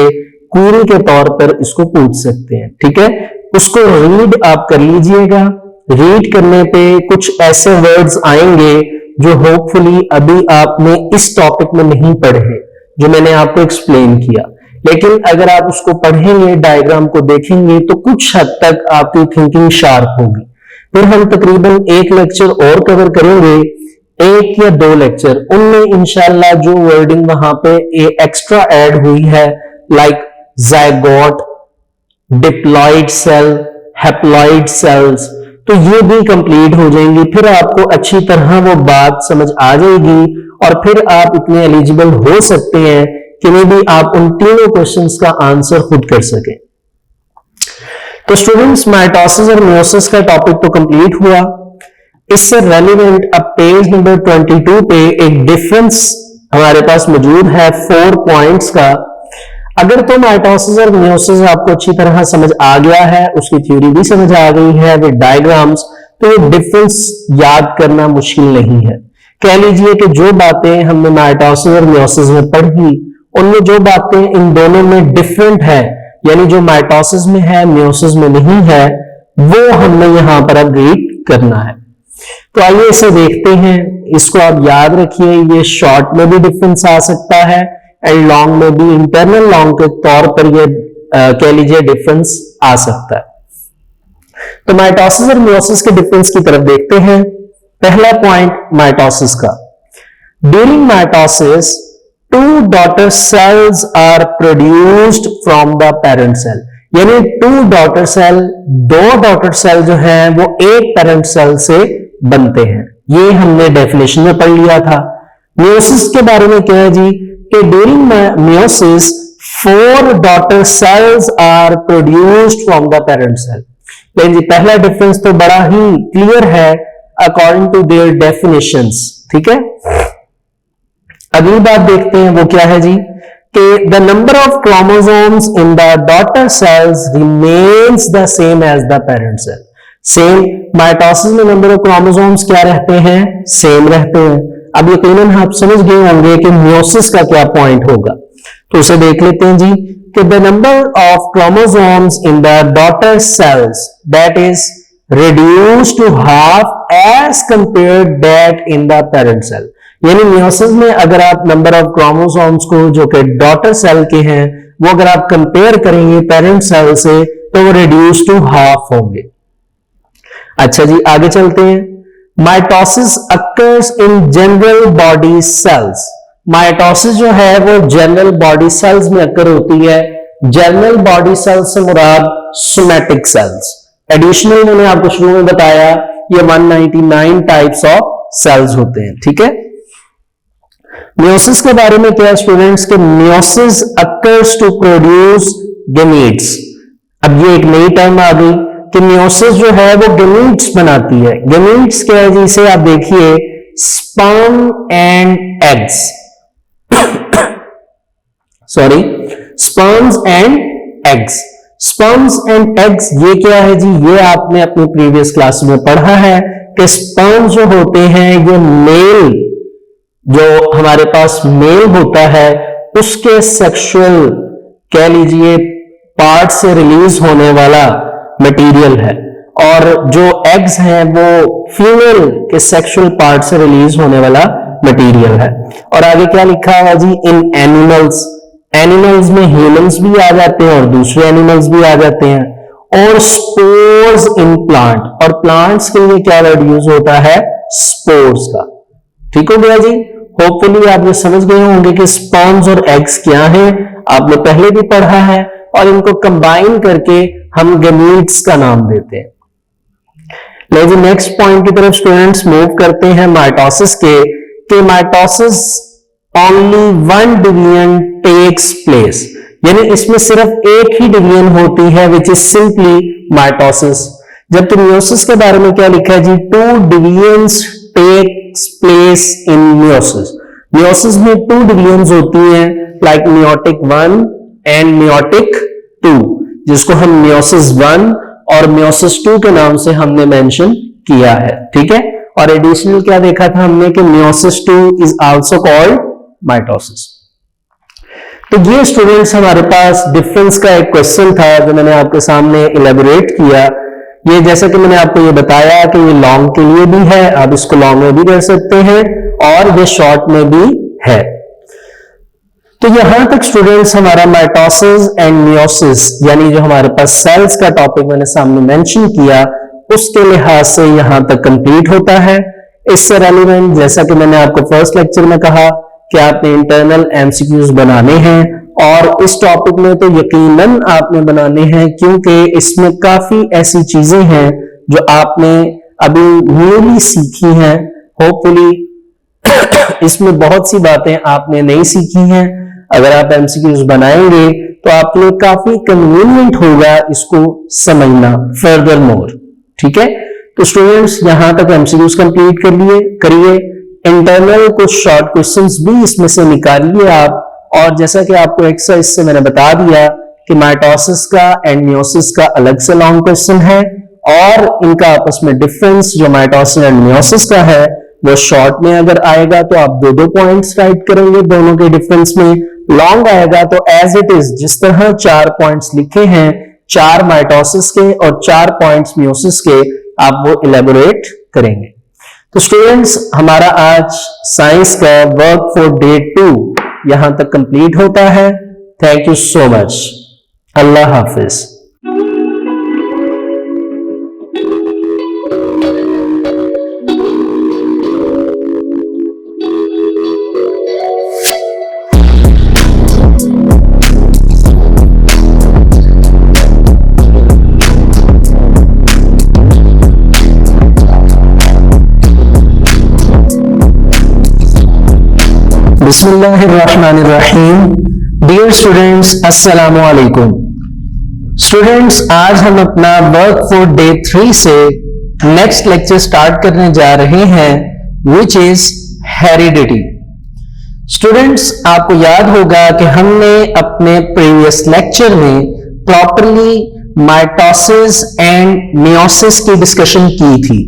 क्वेरी के तौर पर इसको पूछ सकते हैं। ठीक है, उसको रीड आप कर लीजिएगा। रीड करने पे कुछ ऐसे वर्ड्स आएंगे जो होपफुली अभी आपने इस टॉपिक में नहीं पढ़े, जो मैंने आपको एक्सप्लेन किया, लेकिन अगर आप उसको पढ़ेंगे, डायग्राम को देखेंगे, तो कुछ हद तक आपकी थिंकिंग शार्प होगी। फिर हम तकरीबन 1 लेक्चर और कवर करेंगे, 1 या 2 लेक्चर, उनमें इंशाल्लाह जो वर्डिंग वहां पे एक्स्ट्रा ऐड हुई है, like zygote, diploid cell, haploid cells, तो ये भी कंप्लीट हो जाएंगी। फिर आपको अच्छी तरह वो बात समझ आ जाएगी और फिर आप इतने एलिजिबल हो सकते हैं कि मे भी आप उन तीनों क्वेश्चंस का आंसर खुद कर सकें। तो स्टूडेंट्स माइटोसिस और मियोसिस का टॉपिक तो कंप्लीट हुआ। इससे रेलिवेंट अब पेज नंबर 22 पे एक डिफरेंस हमारे पास मौजूद है 4 पॉइंट्स का। अगर तो माइटोसिस और मियोसिस आपको अच्छी तरह समझ आ गया है, उसकी थ्योरी भी समझ आ गई है विद डायग्राम्स, तो ये डिफरेंस याद करना मुश्किल नहीं है। कह लीजिए कि जो बातें हमने माइटोसिस और मियोसिस में पढ़ी, उनमें जो बातें इन दोनों में डिफरेंट है, यानी जो माइटोसिस में है मियोसिस में नहीं है, वो हमने यहां पर अब रीड करना है। तो आइए इसे देखते हैं। इसको आप याद रखिए, ये शॉर्ट में भी डिफरेंस आ सकता है एंड लॉन्ग में भी, इंटरनल लॉन्ग के तौर पर ये कह लीजिए डिफरेंस आ सकता है। तो माइटोसिस और मियोसिस के डिफरेंस की तरफ देखते हैं। पहला पॉइंट माइटोसिस का। During mitosis two daughter cells are produced from the parent cell, यानी टू डॉटर सेल, दो डॉटर सेल जो है वो एक पेरेंट सेल से बनते हैं। ये हमने डेफिनेशन में पढ़ लिया था। मियोसिस के बारे में क्या है जी कि during meiosis 4 daughter cells are produced from the parent cell. लेकिन जी पहला डिफरेंस तो बड़ा ही क्लियर है अकॉर्डिंग टू देयर डेफिनेशंस, ठीक है। अगली बात देखते हैं, वो क्या है जी कि the number of chromosomes in the daughter cells remains the same as the parent cell. Same mitosis में नंबर ऑफ क्रोमोसोम्स क्या रहते हैं, सेम रहते हैं। अब यकीनन आप समझ गए होंगे कि मियोसिस का क्या पॉइंट होगा, तो उसे देख लेते हैं जी कि the number of chromosomes in the daughter sales that is reduced to half as compared that in the parent cell। यानी मियोसिस में अगर आप नंबर ऑफ क्रोमोसोम्स को जो कि डॉटर सेल के हैं वो अगर आप कंपेयर करेंगे पेरेंट सेल से तो वो रिड्यूस टू हाफ होंगे। अच्छा जी आगे चलते हैं। Mitosis occurs in general body cells. Mitosis जो है वो जनरल बॉडी सेल्स में अकर होती है। जनरल बॉडी सेल्स से मुराद सोमैटिक सेल्स। एडिशनल मैंने आपको शुरू में बताया ये 199 टाइप्स ऑफ सेल्स होते हैं, ठीक है। मियोसिस के बारे में क्या है स्टूडेंट्स के meiosis occurs to produce gametes. अब ये एक नई टर्म आ गई कि मियोसिस जो है वो गैमीट्स बनाती है। गैमीट्स क्या है जिसे आप देखिए sperm and eggs, sorry sperms and eggs. Sperms and eggs ये क्या है जी, ये आपने अपनी प्रीवियस क्लास में पढ़ा है कि स्पर्म्स जो होते हैं ये मेल, जो हमारे पास मेल होता है उसके सेक्सुअल कह लीजिए पार्ट से रिलीज होने वाला मटेरियल है, और जो एग्स हैं वो फीमेल के सेक्सुअल पार्ट से रिलीज होने वाला मटेरियल है। और आगे क्या लिखा हुआ जी, इन एनिमल्स। एनिमल्स में ह्यूमंस भी आ जाते हैं और दूसरे एनिमल्स भी आ जाते हैं। और स्पोर्स इन प्लांट, और प्लांट्स के लिए क्या वर्ड यूज होता है, स्पोर्स का। ठीक हो गया जी। होपफुली आप ये समझ गए होंगे कि स्पर्म्स और एग्स क्या हैं, आपने पहले भी पढ़ा है, और इनको कंबाइन करके हम गैमीट्स का नाम देते हैं। लेकिन नेक्स्ट पॉइंट की तरफ स्टूडेंट्स मूव करते हैं माइटोसिस के, कि mitosis only one division takes place, यानी इसमें सिर्फ एक ही डिवीजन होती है विच इज सिंपली माइटोसिस। जबकि मियोसिस के बारे में क्या लिखा है जी, 2 divisions takes place in meiosis. Meiosis में 2 डिवीजन्स होती हैं, लाइक मियोटिक 1 एंड मियोटिक 2, जिसको हम मियोसिस 1 और मियोसिस 2 के नाम से हमने मेंशन किया है, ठीक है। और एडिशनल क्या देखा था हमने कि meiosis 2 is also called mitosis. तो ये स्टूडेंट्स हमारे पास डिफरेंस का एक क्वेश्चन था जो मैंने आपके सामने इलेबोरेट किया। ये जैसा कि मैंने आपको ये बताया कि ये लॉन्ग के लिए भी है, आप इसको लॉन्ग में भी कर सकते हैं और ये शॉर्ट में भी है। तो यहां तक स्टूडेंट्स हमारा माइटोसिस एंड मियोसिस यानी जो हमारे पास सेल्स का टॉपिक मैंने सामने मेंशन किया उसके लिहाज से यहां तक कंप्लीट होता है। इससे रेलिवेंट जैसा कि मैंने आपको फर्स्ट लेक्चर में कहा कि आपने इंटरनल एमसीक्यूज बनाने हैं, और इस टॉपिक में तो यकीनन आपने बनाने हैं क्योंकि इसमें काफी ऐसी चीजें हैं जो आपने अभी न्यूली सीखी हैं। होपफुली इसमें बहुत सी बातें आपने नहीं सीखी हैं। अगर आप एमसीक्यूज बनाएंगे तो आपके लिए काफी कन्वीनियंट होगा इसको समझना फर्दर मोर, ठीक है। तो स्टूडेंट्स यहां तक एमसीक्यूज कंप्लीट कर लिए करिए, इंटरनल कुछ शॉर्ट क्वेश्चंस भी इसमें से निकालिए आप। और जैसा कि आपको एक्सरसाइज से मैंने बता दिया कि माइटोसिस का एंड मियोसिस का अलग से लॉन्ग क्वेश्चन है, और इनका आपस में डिफरेंस जो माइटोसिस एंड मियोसिस का है वो शॉर्ट में अगर आएगा तो आप दो दो पॉइंट्स राइट करेंगे दोनों के डिफरेंस में, लॉन्ग आएगा तो एज इट इज जिस तरह 4 पॉइंट्स लिखे हैं, 4 माइटोसिस के और 4 पॉइंट्स मियोसिस के, आप वो इलेबोरेट करेंगे। तो स्टूडेंट्स हमारा आज साइंस का वर्क फॉर डे 2 यहां तक कंप्लीट होता है। Thank you so much. अल्लाह हाफिज। बिस्मिल्लाहिर्रहमानिर्रहीम। डियर स्टूडेंट्स, अस्सलामु अलैकुम। स्टूडेंट्स आज हम अपना वर्क फॉर डे 3 से नेक्स्ट लेक्चर स्टार्ट करने जा रहे हैं, विच इज हेरिडिटी। स्टूडेंट्स आपको याद होगा कि हमने अपने प्रीवियस लेक्चर में प्रॉपरली माइटोसिस एंड मियोसिस की डिस्कशन की थी,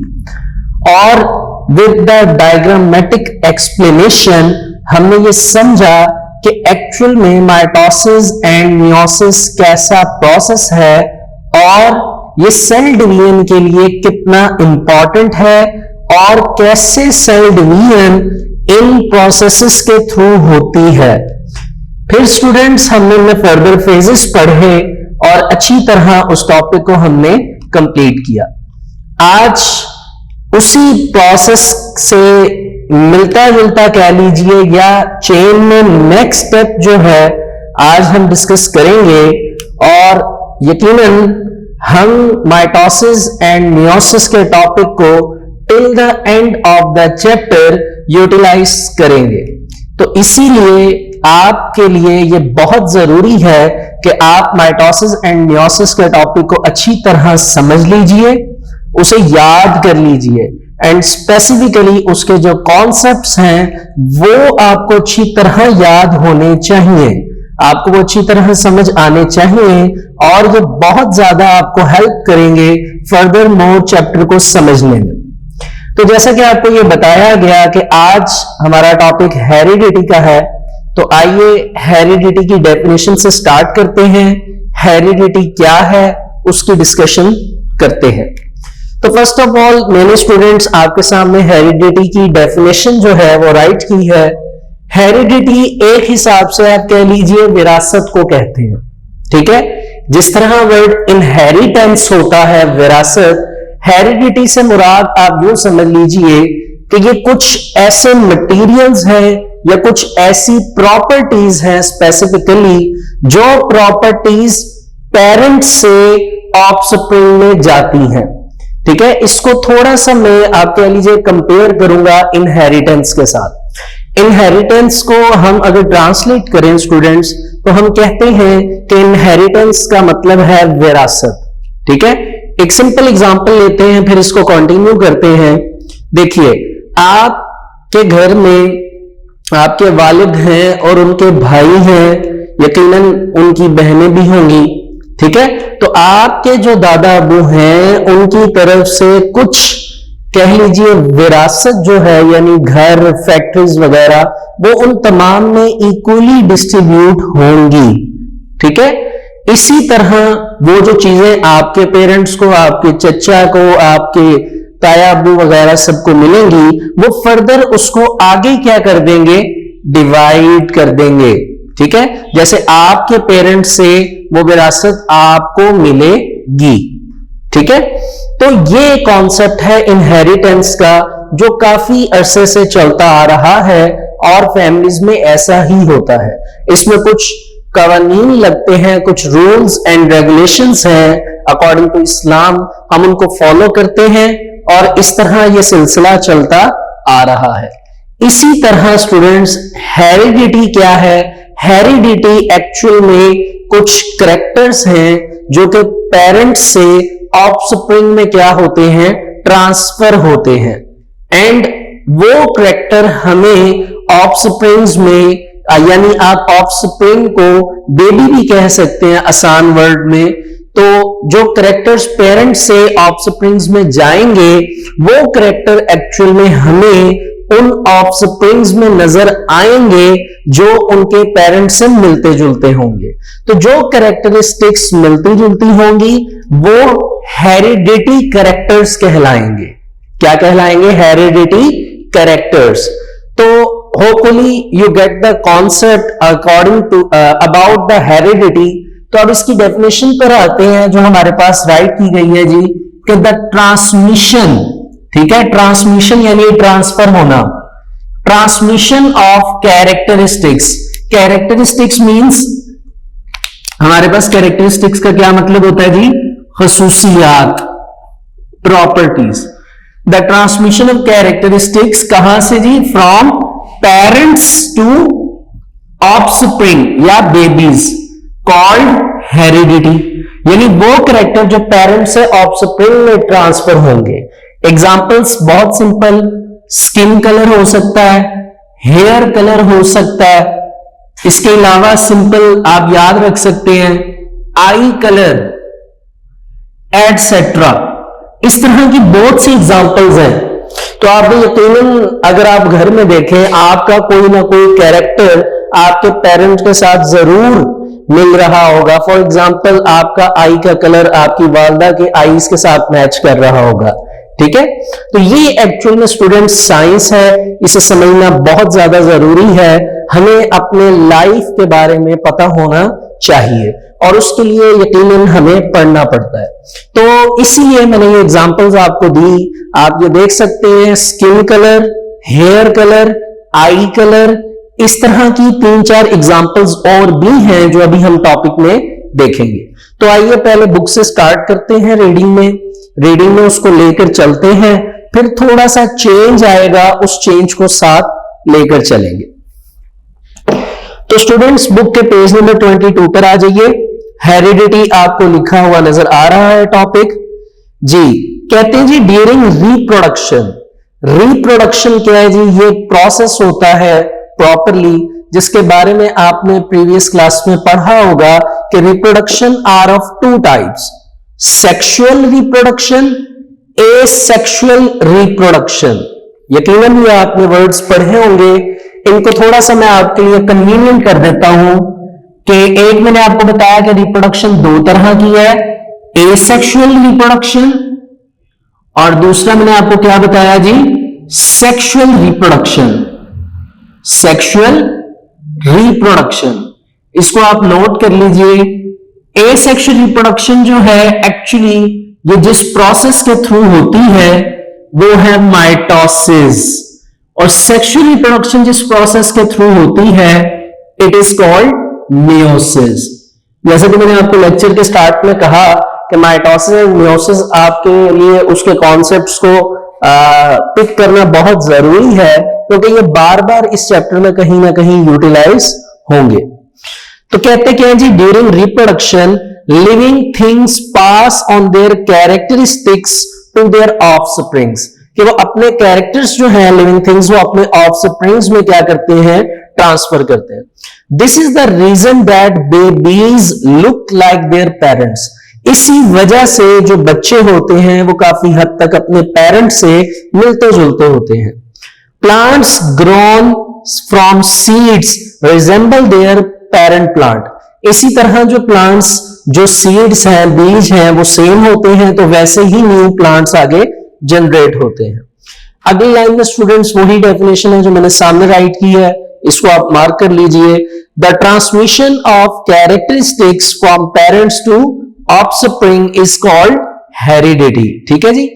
और विद द डायग्रामेटिक एक्सप्लेनेशन हमने ये समझा कि एक्चुअल में माइटोसिस एंड मियोसिस कैसा प्रोसेस है और ये सेल डिवीजन के लिए कितना इंपॉर्टेंट है, और कैसे सेल डिवीजन इन प्रोसेसेस के थ्रू होती है। फिर स्टूडेंट्स हमने इनमें फर्दर फेजेस पढ़े और अच्छी तरह उस टॉपिक को हमने कंप्लीट किया। आज उसी प्रोसेस से मिलता जुलता कह लीजिए या चेन में नेक्स्ट स्टेप जो है आज हम डिस्कस करेंगे, और यकीनन हम माइटोसिस एंड मियोसिस के टॉपिक को till the end of the chapter utilize करेंगे। तो इसीलिए आपके लिए ये बहुत जरूरी है कि आप माइटोसिस एंड मियोसिस के टॉपिक को अच्छी तरह समझ लीजिए, उसे याद कर लीजिए, एंड स्पेसिफिकली उसके जो कॉन्सेप्ट्स हैं वो आपको अच्छी तरह याद होने चाहिए, आपको वो अच्छी तरह समझ आने चाहिए, और ये बहुत ज्यादा आपको हेल्प करेंगे फर्दर मोर चैप्टर को समझने में। तो जैसा कि आपको ये बताया गया कि आज हमारा टॉपिक हेरिडिटी का है, तो आइए हेरिडिटी की डेफिनेशन से स्टार्ट करते हैं। हेरिडिटी क्या है उसकी डिस्कशन करते हैं। तो फर्स्ट ऑफ ऑल मैंने स्टूडेंट्स आपके सामने हेरिडिटी की डेफिनेशन जो है वो राइट की है। हेरिडिटी एक हिसाब से आप कह लीजिए विरासत को कहते हैं, ठीक है। जिस तरह वर्ड इनहेरिटेंस होता है विरासत, हेरिडिटी से मुराद आप यूं समझ लीजिए कि ये कुछ ऐसे मटेरियल्स हैं या कुछ ऐसी प्रॉपर्टीज हैं स्पेसिफिकली जो प्रॉपर्टीज पेरेंट्स से ऑफस्प्रिंग में जाती हैं, ठीक है। इसको थोड़ा सा मैं आप कह लीजिए कंपेयर करूंगा इनहेरिटेंस के साथ। इनहेरिटेंस को हम अगर ट्रांसलेट करें स्टूडेंट्स तो हम कहते हैं कि इनहेरिटेंस का मतलब है विरासत, ठीक है। एक सिंपल एग्जांपल लेते हैं फिर इसको कंटिन्यू करते हैं। देखिए आपके घर में आपके वालिद हैं और उनके भाई हैं, यकीनन उनकी बहनें भी होंगी, ठीक है। तो आपके जो दादा अबू हैं उनकी तरफ से कुछ कह लीजिए विरासत जो है यानी घर फैक्ट्रीज वगैरह वो उन तमाम में इक्वली डिस्ट्रीब्यूट होंगी, ठीक है। इसी तरह वो जो चीजें आपके पेरेंट्स को, आपके चचा को, आपके ताया अबू वगैरह सबको मिलेंगी, वो फर्दर उसको आगे क्या कर देंगे, डिवाइड कर देंगे, ठीक है। जैसे आपके पेरेंट्स से वो विरासत आपको मिलेगी, ठीक है। तो ये कॉन्सेप्ट है इनहेरिटेंस का जो काफी अरसे से चलता आ रहा है और फैमिलीज में ऐसा ही होता है। इसमें कुछ कवानीन लगते हैं, कुछ रूल्स एंड रेगुलेशंस हैं अकॉर्डिंग टू इस्लाम, हम उनको फॉलो करते हैं और इस तरह ये सिलसिला चलता आ रहा है। इसी तरह स्टूडेंट्स हेरिडिटी क्या है, हेरिडिटी एक्चुअल में कुछ करेक्टर्स हैं जो कि पेरेंट्स से ऑफस्प्रिंग में क्या होते हैं, ट्रांसफर होते हैं एंड वो करेक्टर हमें ऑफस्प्रिंग्स में, यानी आप ऑफस्प्रिंग को बेबी भी कह सकते हैं आसान वर्ड में, तो जो करेक्टर्स पेरेंट से ऑफस्प्रिंग्स में जाएंगे वो करेक्टर एक्चुअल में हमें उन ऑफस्प्रिंग्स में नजर आएंगे जो उनके पेरेंट्स से मिलते जुलते होंगे। तो जो कैरेक्टरिस्टिक्स मिलती जुलती होंगी वो हेरिडिटी कैरेक्टर्स कहलाएंगे। क्या कहलाएंगे? Heredity characters. तो hopefully you get the concept according to about the heredity. तो अब इसकी डेफिनेशन पर आते हैं जो हमारे पास राइट की गई है जी, कि द ट्रांसमिशन, ठीक है, ट्रांसमिशन यानी ट्रांसफर होना, transmission of characteristics. Characteristics means, हमारे पास कैरेक्टरिस्टिक्स का क्या मतलब होता है जी? खसूसियात, properties. The transmission of characteristics कहां से जी? फ्रॉम पेरेंट्स टू ऑफस्प्रिंग या बेबीज, कॉल्ड हेरिडिटी। यानी वो कैरेक्टर जो पेरेंट्स से ऑफस्प्रिंग में ट्रांसफर होंगे। एग्जाम्पल्स बहुत सिंपल, स्किन कलर हो सकता है, हेयर कलर हो सकता है, इसके अलावा सिंपल आप याद रख सकते हैं आई कलर एटसेट्रा। इस तरह की बहुत सी एग्जाम्पल्स हैं। तो आप यकीनन अगर आप घर में देखें, आपका कोई ना कोई कैरेक्टर आपके पेरेंट्स के साथ जरूर मिल रहा होगा। फॉर एग्जाम्पल आपका आई का कलर आपकी वालदा के आईज के साथ मैच कर रहा होगा, ठीक है। तो ये एक्चुअल में स्टूडेंट साइंस है, इसे समझना बहुत ज्यादा जरूरी है। हमें अपने लाइफ के बारे में पता होना चाहिए और उसके लिए यकीनन हमें पढ़ना पड़ता है। तो इसीलिए मैंने ये एग्जांपल्स आपको दी। आप ये देख सकते हैं skin colour, hair colour, eye colour, इस तरह की 3-4 एग्जांपल्स और भी हैं जो अभी हम टॉपिक में देखेंगे। तो आइए पहले बुक से स्टार्ट करते हैं रीडिंग में उसको लेकर चलते हैं, फिर थोड़ा सा चेंज आएगा, उस चेंज को साथ लेकर चलेंगे। तो स्टूडेंट्स बुक के पेज नंबर 22 पर आ जाइए। हेरिडिटी आपको लिखा हुआ नजर आ रहा है टॉपिक जी। कहते हैं जी ड्यूरिंग रिप्रोडक्शन। रिप्रोडक्शन क्या है जी? ये प्रोसेस होता है प्रॉपरली, जिसके बारे में आपने प्रीवियस क्लास में पढ़ा होगा कि reproduction are of 2 types, sexual reproduction, asexual reproduction. यकीनन ये आपने वर्ड्स पढ़े होंगे, इनको थोड़ा सा मैं आपके लिए कन्वीनियंट कर देता हूं कि एक मैंने आपको बताया कि रिप्रोडक्शन 2 तरह की है, एसेक्सुअल रिप्रोडक्शन, और दूसरा मैंने आपको क्या बताया जी? Sexual reproduction. सेक्सुअल रिप्रोडक्शन, इसको आप नोट कर लीजिए। एसेक्सुअल रिप्रोडक्शन जो है एक्चुअली ये जिस प्रोसेस के थ्रू होती है वो है माइटोसिस, और सेक्सुअल रिप्रोडक्शन जिस प्रोसेस के थ्रू होती है इट इज कॉल्ड मियोसिस। जैसे कि मैंने आपको लेक्चर के स्टार्ट में कहा कि माइटोसिस एंड मियोसिस आपके लिए उसके कॉन्सेप्ट्स को पिक करना बहुत जरूरी है, क्योंकि ये बार बार इस चैप्टर में कहीं ना कहीं यूटिलाइज होंगे। तो कहते क्या है जी? During reproduction living things pass on their characteristics to their offsprings, कि वो अपने कैरेक्टर्स जो हैं लिविंग थिंग्स वो अपने ऑफस्प्रिंग्स में क्या करते हैं? ट्रांसफर करते हैं। This is the reason that babies look like their parents. इसी वजह से जो बच्चे होते हैं वो काफी हद तक अपने पेरेंट्स से मिलते जुलते होते हैं। Plants grown from seeds resemble there parent plant. इसी तरह जो प्लांट्स, जो सीड्स हैं, बीज हैं, वो सेम होते हैं, तो वैसे ही न्यू प्लांट्स आगे जनरेट होते हैं। अगली लाइन में स्टूडेंट्स वही डेफिनेशन है जो मैंने सामने राइट की है, इसको आप मार्क कर लीजिए। The transmission of characteristics from parents to offspring is called heredity. ठीक है जी।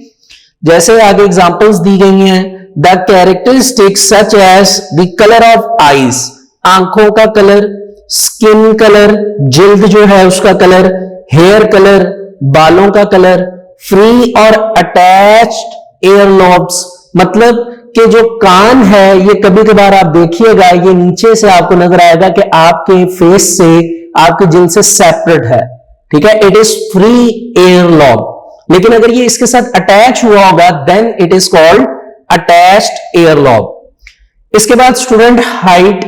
जैसे आगे एग्जांपल्स दी गई हैं, the characteristics such as the colour of eyes, आंखों का कलर, स्किन कलर, जिल्द जो है उसका कलर, हेयर कलर, बालों का कलर, फ्री और अटैच्ड एयर लॉब्स, मतलब कि जो कान है ये कभी कभार आप देखिएगा ये नीचे से आपको नजर आएगा कि आपके फेस से, आपके जिल्द से सेपरेट है। ठीक है, it is free earlobe. लेकिन अगर ये इसके साथ अटैच हुआ होगा then it is called attached earlobe. इसके बाद स्टूडेंट हाइट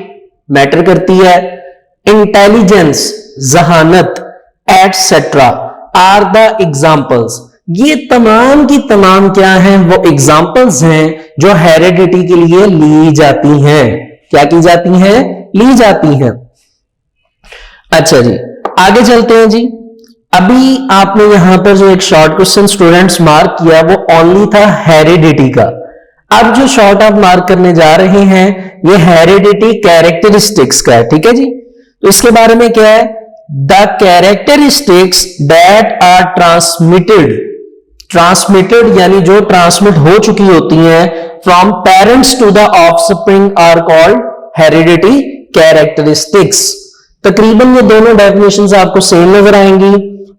मैटर करती है, इंटेलिजेंस, जहानत एटसेट्रा आर द एग्जाम्पल्स। ये तमाम की तमाम क्या हैं, वो एग्जाम्पल्स हैं जो हेरिडिटी के लिए ली जाती हैं। क्या की जाती हैं? ली जाती हैं। अच्छा जी, आगे चलते हैं जी। अभी आपने यहां पर जो एक शॉर्ट क्वेश्चन स्टूडेंट्स मार्क किया वो ओनली था हेरिडिटी का। अब जो शॉर्ट आप मार्क करने जा रहे हैं ये हेरिडिटी कैरेक्टरिस्टिक्स का है, ठीक है जी। तो इसके बारे में क्या है, the characteristics that are transmitted यानी जो ट्रांसमिट हो चुकी होती हैं from parents to the offspring are called heredity characteristics. तकरीबन ये दोनों डेफिनेशंस आपको सेम नजर आएंगी,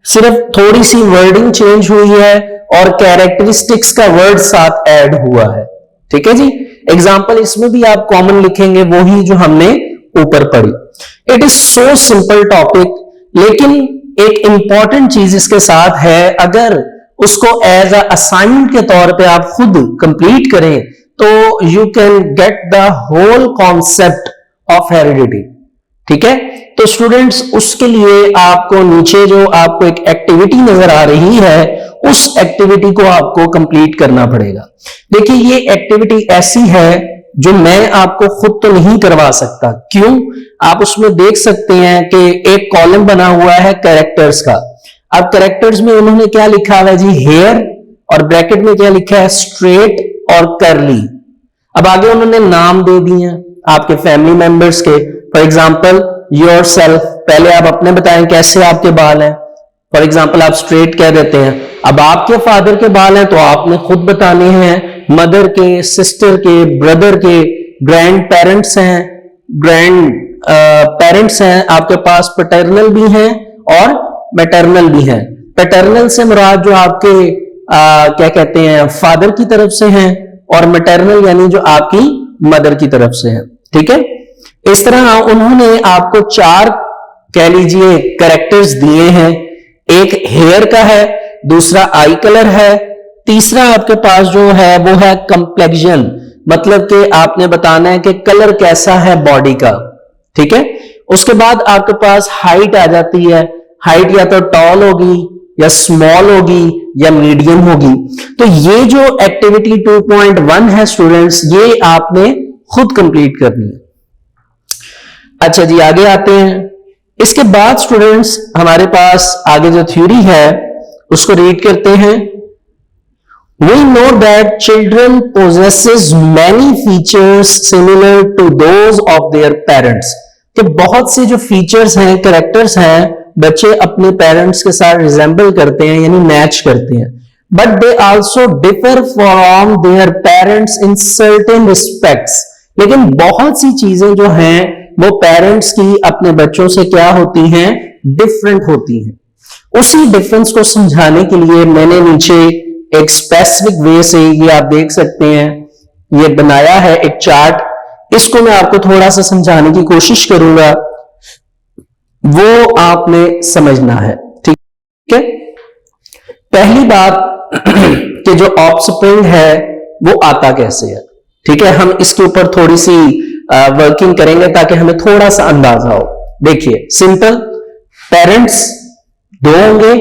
सिर्फ थोड़ी सी वर्डिंग चेंज हुई है और कैरेक्टरिस्टिक्स का वर्ड साथ ऐड हुआ है, ठीक है जी। एग्जाम्पल इसमें भी आप कॉमन लिखेंगे वही जो हमने ऊपर पढ़ी। It is so simple topic, लेकिन एक इंपॉर्टेंट चीज इसके साथ है, अगर उसको एज अ असाइनमेंट के तौर पे आप खुद कंप्लीट करें तो you can get the whole concept of heredity, ठीक है। तो स्टूडेंट्स उसके लिए आपको नीचे जो आपको एक एक्टिविटी नजर आ रही है उस एक्टिविटी को आपको कंप्लीट करना पड़ेगा। देखिए ये एक्टिविटी ऐसी है जो मैं आपको खुद तो नहीं करवा सकता। क्यों? आप उसमें देख सकते हैं कि एक कॉलम बना हुआ है कैरेक्टर्स का। अब कैरेक्टर्स में उन्होंने क्या लिखा हुआ है जी, हेयर, और ब्रैकेट में क्या लिखा है, स्ट्रेट और कर्ली। अब आगे उन्होंने नाम दे दिए हैं आपके फैमिली मेंबर्स के। फॉर एग्जाम्पल योर सेल्फ, पहले आप अपने बताएं कैसे आपके बाल हैं। फॉर एग्जाम्पल आप स्ट्रेट कह देते हैं। अब आपके फादर के बाल हैं तो आपने खुद बताने हैं, मदर के, सिस्टर के, ब्रदर के, ग्रैंड पेरेंट्स हैं, ग्रैंड पेरेंट्स हैं आपके पास, पैटर्नल भी हैं और मैटरनल भी हैं। पैटर्नल से मुराद जो आपके क्या कहते हैं फादर की तरफ से हैं, और मैटरनल यानी जो आपकी मदर की तरफ से हैं, ठीक है। इस तरह उन्होंने आपको 4 कह लीजिए कैरेक्टर्स दिए हैं। एक हेयर का है, दूसरा आई कलर है, तीसरा आपके पास जो है वो है कंप्लेक्शन, मतलब कि आपने बताना है कि कलर कैसा है बॉडी का, ठीक है। उसके बाद आपके पास हाइट आ जाती है। हाइट या तो टॉल होगी या स्मॉल होगी या मीडियम होगी। तो ये जो एक्टिविटी 2.1 है स्टूडेंट्स, ये आपने खुद कंप्लीट करनी है। अच्छा जी, आगे आते हैं। इसके बाद स्टूडेंट्स हमारे पास आगे जो थ्योरी है उसको रीड करते हैं। We know that children possesses many features similar to those of their parents. कि बहुत से जो फीचर्स हैं, कैरेक्टर्स हैं, बच्चे अपने पेरेंट्स के साथ रिजेंबल करते हैं यानी मैच करते हैं। But they also differ from their parents in certain respects. लेकिन बहुत सी चीजें जो हैं वो पेरेंट्स की अपने बच्चों से क्या होती हैं, डिफरेंट होती हैं। उसी डिफरेंस को समझाने के लिए मैंने नीचे एक स्पेसिफिक वे से, ये आप देख सकते हैं, ये बनाया है एक चार्ट। इसको मैं आपको थोड़ा सा समझाने की कोशिश करूंगा, वो आपने समझना है, ठीक है। पहली बात कि जो ऑफस्प्रिंग है वो आता कैसे है, ठीक है। हम इसके ऊपर थोड़ी सी वर्किंग करेंगे ताकि हमें थोड़ा सा अंदाजा हो। देखिए सिंपल, पेरेंट्स 2 होंगे,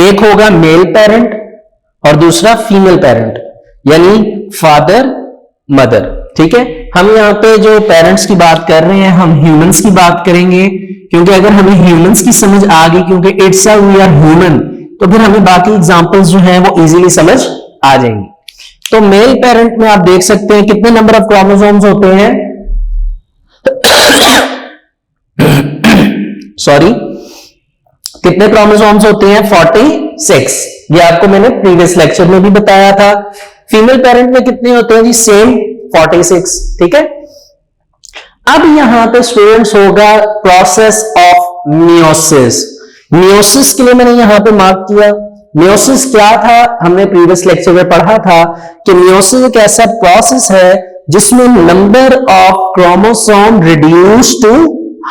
एक होगा मेल पेरेंट और दूसरा फीमेल पेरेंट, यानी फादर मदर, ठीक है। हम यहां पे जो पेरेंट्स की बात कर रहे हैं हम ह्यूमंस की बात करेंगे, क्योंकि अगर हमें ह्यूमंस की समझ आ गई, क्योंकि it's a we are human, तो फिर हमें बाकी एग्जांपल्स जो हैं वो इजीली समझ आ जाएंगी। तो मेल पेरेंट में आप देख सकते हैं कितने नंबर ऑफ क्रोमोसोम्स होते हैं, सॉरी, कितने क्रोमोसोम्स होते हैं, 46। ये आपको मैंने प्रीवियस लेक्चर में भी बताया था। फीमेल पेरेंट में कितने होते हैं जी, सेम 46, ठीक है। अब यहां पे स्टूडेंट्स होगा प्रोसेस ऑफ मियोसिस। मियोसिस के लिए मैंने यहां पे मार्क किया। मियोसिस क्या था, हमने प्रीवियस लेक्चर में पढ़ा था कि मियोसिस एक ऐसा प्रोसेस है जिसमें number of chromosome reduce to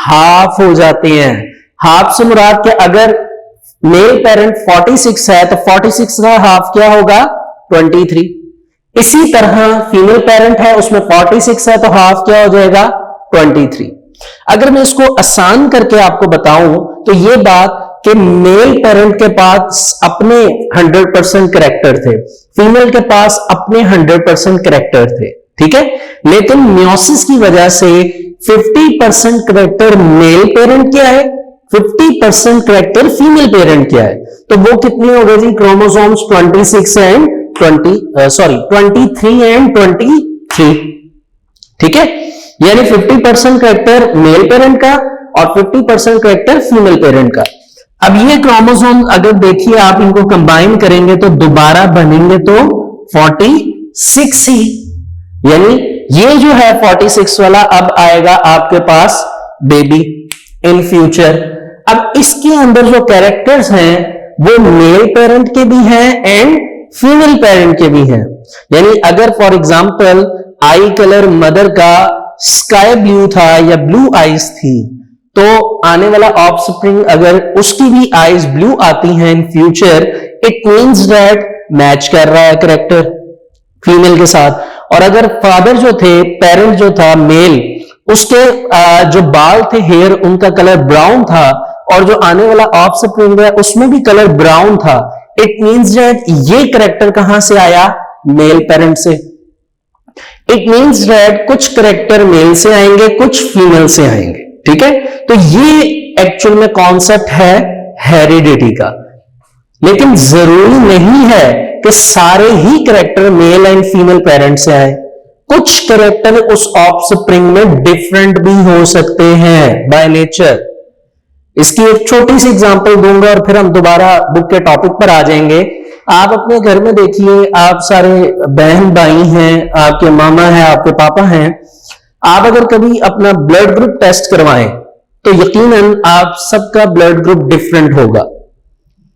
half हो जाते हैं। हाफ से मुराद के अगर मेल पेरेंट 46 है तो 46 का हाफ क्या होगा 23। इसी तरह फीमेल पेरेंट है उसमें 46 है तो हाफ क्या हो जाएगा 23। अगर मैं इसको आसान करके आपको बताऊं तो ये बात कि मेल पेरेंट के पास अपने 100% कैरेक्टर थे, फीमेल के पास अपने 100% कैरेक्टर थे, ठीक है। लेकिन मियोसिस की वजह से 50% कैरेक्टर मेल पेरेंट क्या है, 50% कैरेक्टर फीमेल पेरेंट क्या है, तो वो कितनी हो गई जी क्रोमोसोम्स 23 एंड 23, ठीक है। यानी 50% कैरेक्टर मेल पेरेंट का और 50% कैरेक्टर फीमेल पेरेंट का। अब ये क्रोमोसोम अगर देखिए आप इनको कंबाइन करेंगे तो दोबारा बनेंगे तो 46 ही, यानी ये जो है 46 वाला अब आएगा आपके पास बेबी इन फ्यूचर। अब इसके अंदर जो कैरेक्टर्स हैं वो मेल पेरेंट के भी हैं एंड फीमेल पेरेंट के भी हैं। यानी अगर for example I colour mother का स्काई ब्लू था या ब्लू आईज थी, तो आने वाला ऑफस्प्रिंग अगर उसकी भी आईज ब्लू आती हैं in future, it means that match कर रहा है कैरेक्टर फीमेल के साथ। और अगर फादर जो थे, पेरेंट जो था मेल, उसके जो बाल थे हेयर उनका कलर ब्राउन था और जो आने वाला ऑफस्प्रिंग है उसमें भी कलर ब्राउन था, इट मींस दैट ये कैरेक्टर कहां से आया, मेल पेरेंट से। इट मींस दैट कुछ कैरेक्टर मेल से आएंगे कुछ फीमेल से आएंगे, ठीक है। तो ये एक्चुअल में कॉन्सेप्ट है हेरिडिटी का, लेकिन जरूरी नहीं है कि सारे ही character male and female parent से आए। कुछ कैरेक्टर उस ऑफस्प्रिंग में डिफरेंट भी हो सकते हैं बाय नेचर। इसकी एक छोटी सी एग्जांपल दूंगा और फिर हम दोबारा बुक के टॉपिक पर आ जाएंगे। आप अपने घर में देखिए, आप सारे बहन भाई हैं, आपके मामा हैं, आपके पापा हैं, आप अगर कभी अपना ब्लड ग्रुप टेस्ट करवाएं तो यकीनन आप सबका ब्लड ग्रुप डिफरेंट होगा,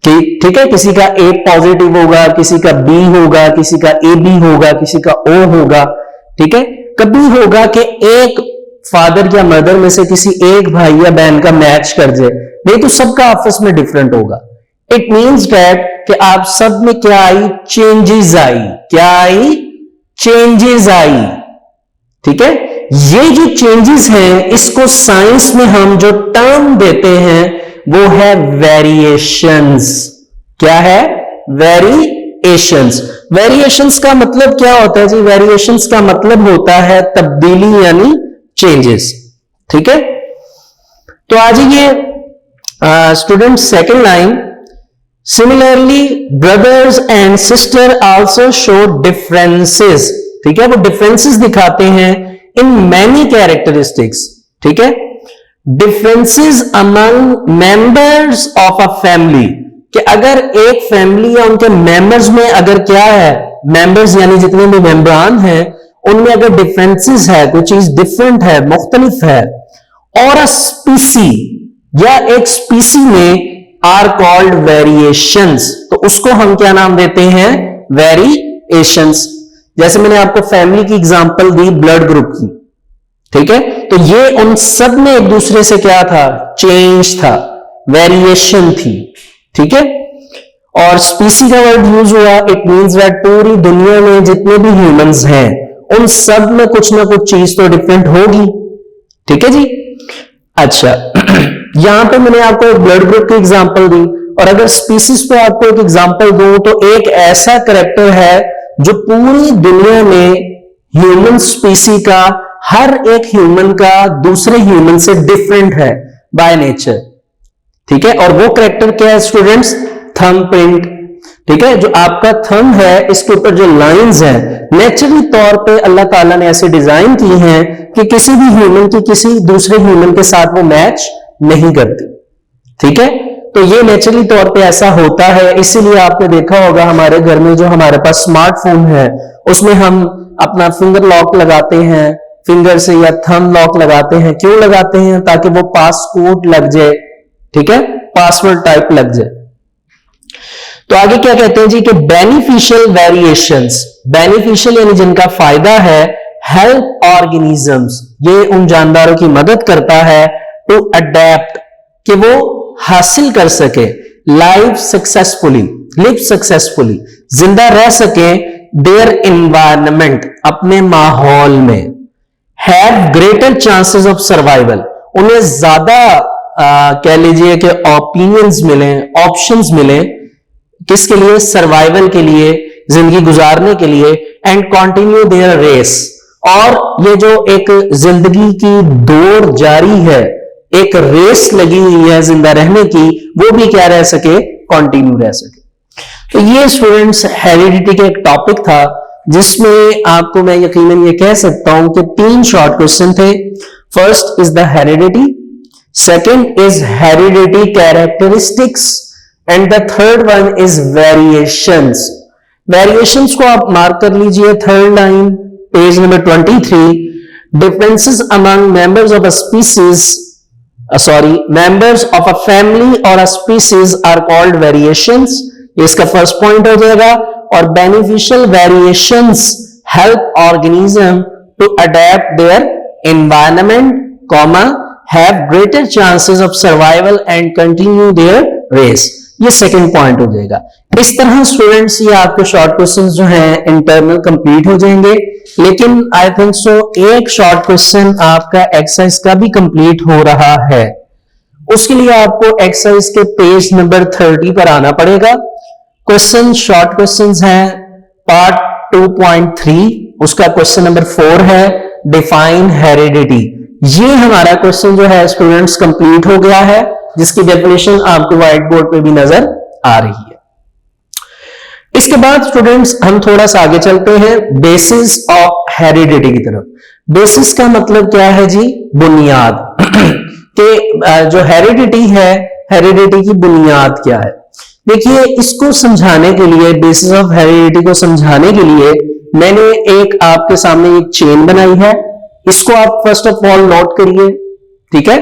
ठीक है। किसी का ए पॉजिटिव होगा, किसी का बी होगा, किसी का ए बी होगा, किसी का ओ होगा, ठीक है। कभी होगा कि एक फादर या मदर में से किसी एक भाई या बहन का मैच कर जाए, नहीं तो सबका आपस में डिफरेंट होगा। इट मींस दैट कि आप सब में क्या आई, चेंजेस आई, क्या आई, चेंजेस आई, ठीक है। ये जो चेंजेस हैं इसको साइंस में हम जो टर्म देते हैं वो है वेरिएशंस। क्या है, वेरिएशंस। वेरिएशंस का मतलब क्या होता है जी, वेरिएशंस का मतलब होता है तब्दीली यानी चेंजेस, ठीक है। तो आज ये student second line, similarly brothers and sister also show differences, ठीक है। वो डिफरेंसेस दिखाते हैं इन मैनी कैरेक्टरिस्टिक्स, ठीक है। Differences among members of a family, कि अगर एक फैमिली या उनके मेंबर्स में अगर क्या है, मेंबर्स यानी जितने भी मेंबरान हैं उनमें अगर डिफरेंसेस है, कोई चीज डिफरेंट है, मुख्तलिफ है, और अ स्पीसी या एक स्पीसी में आर कॉल्ड वेरिएशंस, तो उसको हम क्या नाम देते हैं, वेरिएशंस। जैसे मैंने आपको फैमिली की एग्जांपल दी ब्लड ग्रुप की, ठीक है। तो ये उन सब में एक दूसरे से क्या था, चेंज था, वेरिएशन थी, ठीक है। और स्पीसी का वर्ड यूज हुआ, इट मींस दैट पूरी दुनिया में जितने भी ह्यूमंस हैं उन सब में कुछ ना कुछ चीज तो डिफरेंट होगी, ठीक है जी। अच्छा यहां पे मैंने आपको एक ब्लड ग्रुप की एग्जांपल दी, और अगर स्पीसीज पे आपको एक एग्जांपल दूं तो एक ऐसा कैरेक्टर है जो पूरी दुनिया में ह्यूमन स्पीसी का, हर एक ह्यूमन का दूसरे ह्यूमन से डिफरेंट है बाय नेचर, ठीक है। और वो कैरेक्टर क्या है स्टूडेंट्स, थंबप्रिंट, ठीक है। जो आपका थंब है इसके ऊपर जो लाइंस हैं नेचुरली तौर पे अल्लाह ताला ने ऐसे डिजाइन की हैं कि किसी भी ह्यूमन की किसी दूसरे ह्यूमन के साथ वो मैच नहीं करती, ठीक है। तो ये नेचुरली तौर पे ऐसा होता है, इसीलिए आपने देखा होगा हमारे घर में जो हमारे पास स्मार्टफोन है उसमें हम अपना फिंगर लॉक लगाते हैं, फिंगर से या थंब लॉक लगाते हैं। क्यों लगाते हैं, ताकि वो पासकोड लग जाए, ठीक है, पासवर्ड टाइप लग जाए। तो आगे क्या कहते हैं जी कि बेनिफिशियल वेरिएशंस, बेनिफिशियल यानी जिनका फायदा है, हेल्प ऑर्गेनिजम्स, ये उन जानदारों की मदद करता है टू अडेप्ट, कि वो हासिल कर सके, live सक्सेसफुली, जिंदा रह सके their environment, अपने माहौल में, have greater chances of survival, उन्हें ज्यादा कह लीजिए कि ओपिनियंस मिले, ऑप्शंस मिले, किसके लिए? सर्वाइवल के लिए, जिंदगी गुजारने के लिए, एंड कंटिन्यू देयर रेस, और ये जो एक जिंदगी की दौड़ जारी है, एक रेस लगी हुई है जिंदा रहने की, वो भी क्या रह सके? कंटिन्यू रह सके। तो ये स्टूडेंट्स हेरिडिटी का एक टॉपिक था जिसमें आपको मैं यकीनन ये कह सकता हूं कि 3 शॉर्ट क्वेश्चन थे। First is the heredity, second is heredity characteristics, and the third one is variations. Variations को आप मार्क कर लीजिए, third line page number 23। Differences among members of a species members of a family or a species are called variations, इसका first point हो जाएगा। और beneficial variations help organism to adapt their environment, have greater chances of survival and continue their race, ये second point हो जाएगा। इस तरह students ये आपके शॉर्ट क्वेश्चंस जो हैं इंटरनल कंप्लीट हो जाएंगे, लेकिन आई थिंक सो एक शॉर्ट क्वेश्चन आपका एक्सरसाइज का भी कंप्लीट हो रहा है। उसके लिए आपको एक्सरसाइज के पेज नंबर 30 पर आना पड़ेगा। क्वेश्चन शॉर्ट क्वेश्चंस हैं पार्ट 2.3, उसका क्वेश्चन नंबर 4 है डिफाइन हेरिडिटी। ये हमारा क्वेश्चन जो है स्टूडेंट्स कंप्लीट हो गया है, जिसकी डेफिनेशन आपको व्हाइट बोर्ड पे भी नजर आ रही है। इसके बाद स्टूडेंट्स हम थोड़ा सा आगे चलते हैं बेसिस ऑफ हेरिडिटी की तरफ। बेसिस का मतलब क्या है जी? बुनियाद कि जो हेरिडिटी है, हेरिडिटी की बुनियाद क्या है? देखिए, इसको समझाने के लिए, बेसिस ऑफ हेरिडिटी को समझाने के लिए मैंने एक आपके सामने एक चेन बनाई है, इसको आप फर्स्ट ऑफ ऑल नोट करिए, ठीक है।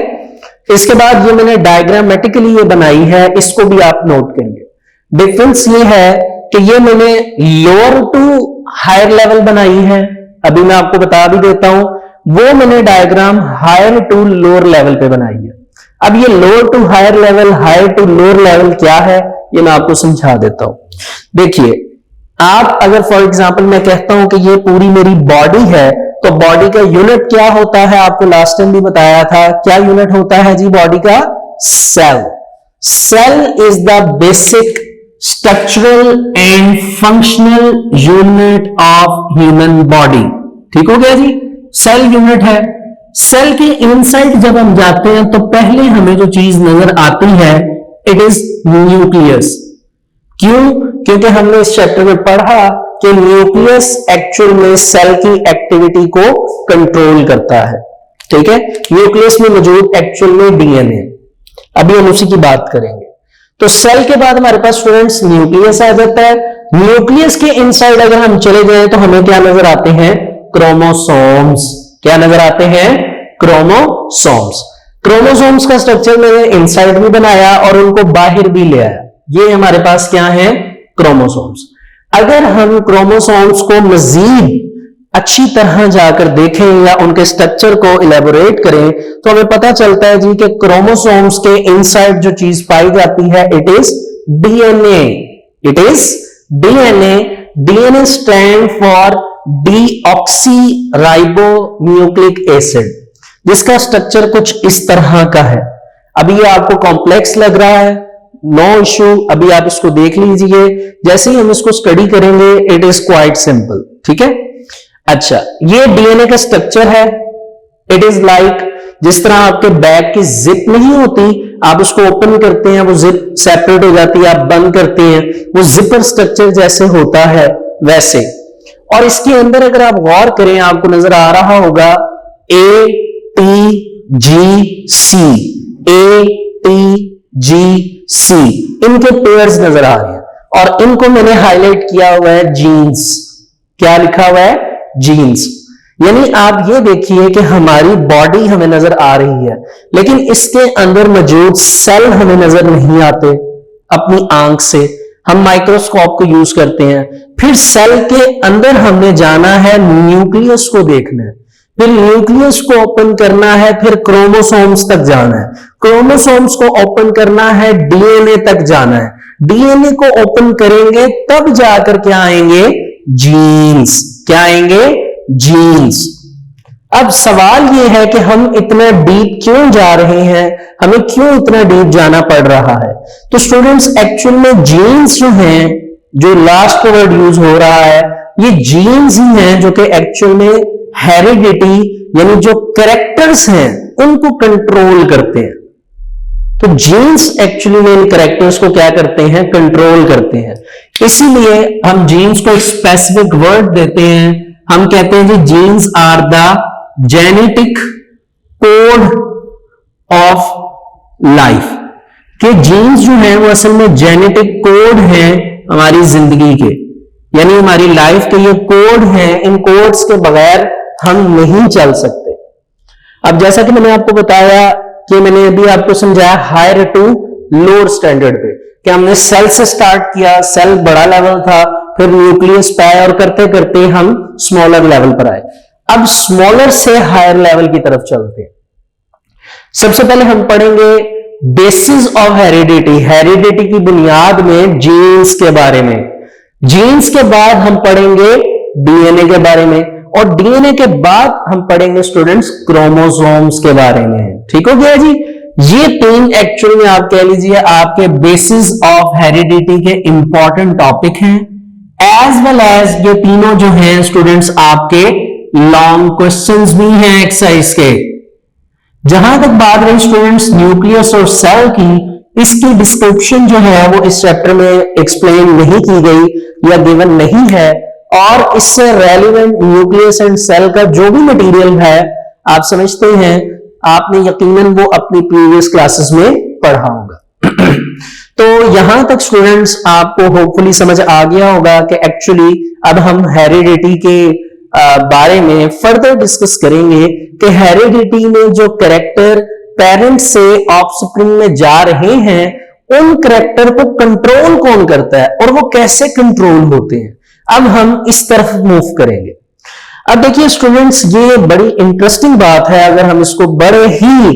इसके बाद ये मैंने डायग्रामेटिकली ये बनाई है, इसको भी आप नोट करिए। डिफरेंस ये है कि ये मैंने लोअर टू हायर लेवल बनाई है, अभी मैं आपको बता भी देता हूं, वो मैंने diagram higher to lower level पे बनाई है। अब ये lower to higher level, higher to lower level क्या है, ये मैं आपको समझा देता हूं। देखिए, आप अगर फॉर एग्जांपल मैं कहता हूं कि ये पूरी मेरी बॉडी है, तो बॉडी का यूनिट क्या होता है? आपको लास्ट टाइम भी बताया था, क्या यूनिट होता है जी बॉडी का? Cell. Cell is the basic structural and functional unit of human body. ठीक हो गया जी, सेल यूनिट है। सेल के इनसाइड जब हम जाते हैं तो पहले हमें जो चीज नजर आती है, इट इज न्यूक्लियस। क्यों? क्योंकि हमने इस चैप्टर में पढ़ा कि न्यूक्लियस एक्चुअल में सेल की एक्टिविटी को कंट्रोल करता है। ठीक है, न्यूक्लियस में मौजूद एक्चुअल में डीएनए, अभी हम उसी की बात करेंगे। तो सेल के बाद हमारे पास स्टूडेंट्स न्यूक्लियस आ जाता है। न्यूक्लियस के इनसाइड अगर हम चले जाएं तो हमें क्या नजर आते हैं? क्रोमोसोम्स। क्या नजर आते हैं? क्रोमोसोम्स। क्रोमोसोम्स का स्ट्रक्चर मैंने इनसाइड भी बनाया और उनको बाहर भी ले आया। ये हमारे पास क्या है? क्रोमोसोम्स। अगर हम क्रोमोसोम्स को मजीद अच्छी तरह जाकर देखें या उनके स्ट्रक्चर को इलेबोरेट करें तो हमें पता चलता है जी कि क्रोमोसोम्स के इनसाइड जो चीज पाई जाती है, it is DNA. It is DNA. DNA stand for deoxy ribonucleic acid, जिसका स्ट्रक्चर कुछ इस तरह का है। अभी ये आपको कॉम्प्लेक्स लग रहा है, नो इश्यू, अभी आप इसको देख लीजिए। जैसे ही हम इसको स्टडी करेंगे इट इज क्वाइट सिंपल। ठीक है, अच्छा, ये डीएनए का स्ट्रक्चर है। इट इज लाइक जिस तरह आपके बैग की जिप नहीं होती, आप उसको ओपन करते हैं, वो जिप सेपरेट हो जाती है, आप बंद करते हैं, वो जिपर स्ट्रक्चर जैसे होता है वैसे। और इसके अंदर अगर आप गौर करें, आपको नजर आ रहा होगा A T G C, A T G सी, इनके पेयर्स नजर आ रहे हैं और इनको मैंने हाईलाइट किया हुआ है जीन्स। क्या लिखा हुआ है? जीन्स। यानी आप ये देखिए कि हमारी बॉडी हमें नजर आ रही है, लेकिन इसके अंदर मौजूद सेल हमें नजर नहीं आते अपनी आंख से। हम माइक्रोस्कोप को यूज करते हैं, फिर सेल के अंदर हमने जाना है, न्यूक्लियस को देखना है, फिर न्यूक्लियस को ओपन करना है, फिर क्रोमोसोम्स तक जाना है। क्रोमोसोम्स को ओपन करना है, डीएनए तक जाना है, डीएनए को ओपन करेंगे तब जाकर क्या आएंगे, जीन्स। क्या आएंगे, जीन्स। अब सवाल यह है कि हम इतना डीप क्यों जा रहे हैं, हमें क्यों इतना डीप जाना पड़ रहा है। तो स्टूडेंट्स एक्चुअल में जीन्स जो हैं, जो लास्ट वर्ड यूज हो रहा है, ये जीन्स ही हैं जो कि एक्चुअल में हेरिडिटी यानी जो कैरेक्टर्स हैं उनको कंट्रोल करते हैं। तो जीन्स एक्चुअली में इन कैरेक्टर्स को क्या करते हैं, कंट्रोल करते हैं। इसीलिए हम जीन्स को स्पेसिफिक वर्ड देते हैं, हम कहते हैं कि genes are the genetic code of life. कि जीन्स जो है वो असल में जेनेटिक कोड है हमारी जिंदगी के, यानी हमारी लाइफ के ये कोड हैं, इन कोड्स के बगैर हम नहीं चल सकते। अब जैसा कि मैंने आपको बताया कि मैंने अभी आपको समझाया हायर टू लोअर स्टैंडर्ड पे, कि हमने सेल से स्टार्ट किया, सेल बड़ा लेवल था, फिर न्यूक्लियस पाया और करते करते हम स्मॉलर लेवल पर आए। अब स्मॉलर से हायर लेवल की तरफ चलते हैं। सबसे पहले हम पढ़ेंगे बेसिस ऑफ हेरिडिटी, हेरिडिटी की बुनियाद में जीन्स के बारे में। जीन्स के बाद हम पढ़ेंगे डीएनए के बारे में, और डीएनए के बाद हम पढ़ेंगे स्टूडेंट्स क्रोमोसोम्स के बारे में। ठीक हो गया जी। ये तीन एक्चुअल में आप कह लीजिए आपके बेसिस ऑफ हेरिडिटी के इंपॉर्टेंट टॉपिक हैं, एज वेल एज ये तीनों जो हैं स्टूडेंट्स आपके लॉन्ग क्वेश्चंस भी हैं एक्सरसाइज के। जहां तक बात रही स्टूडेंट्स न्यूक्लियस और सेल की, इसकी डिस्क्रिप्शन जो है वो इस चैप्टर में एक्सप्लेन नहीं की गई या गिवन नहीं है, और इससे रेलिवेंट न्यूक्लियस एंड सेल का जो भी मटेरियल है आप समझते हैं, आपने यकीनन वो अपनी प्रीवियस क्लासेस में पढ़ा होगा। तो यहां तक स्टूडेंट्स आपको होपफुली समझ आ गया होगा कि एक्चुअली अब हम हेरिडिटी के बारे में फर्दर डिस्कस करेंगे कि हेरिडिटी में जो कैरेक्टर पेरेंट्स से ऑफस्प्रिंग में जा रहे हैं, उन कैरेक्टर को कंट्रोल कौन करता है और वो कैसे कंट्रोल होते हैं। अब हम इस तरफ मूव करेंगे। अब देखिए स्टूडेंट्स, ये बड़ी इंटरेस्टिंग बात है। अगर हम इसको बड़े ही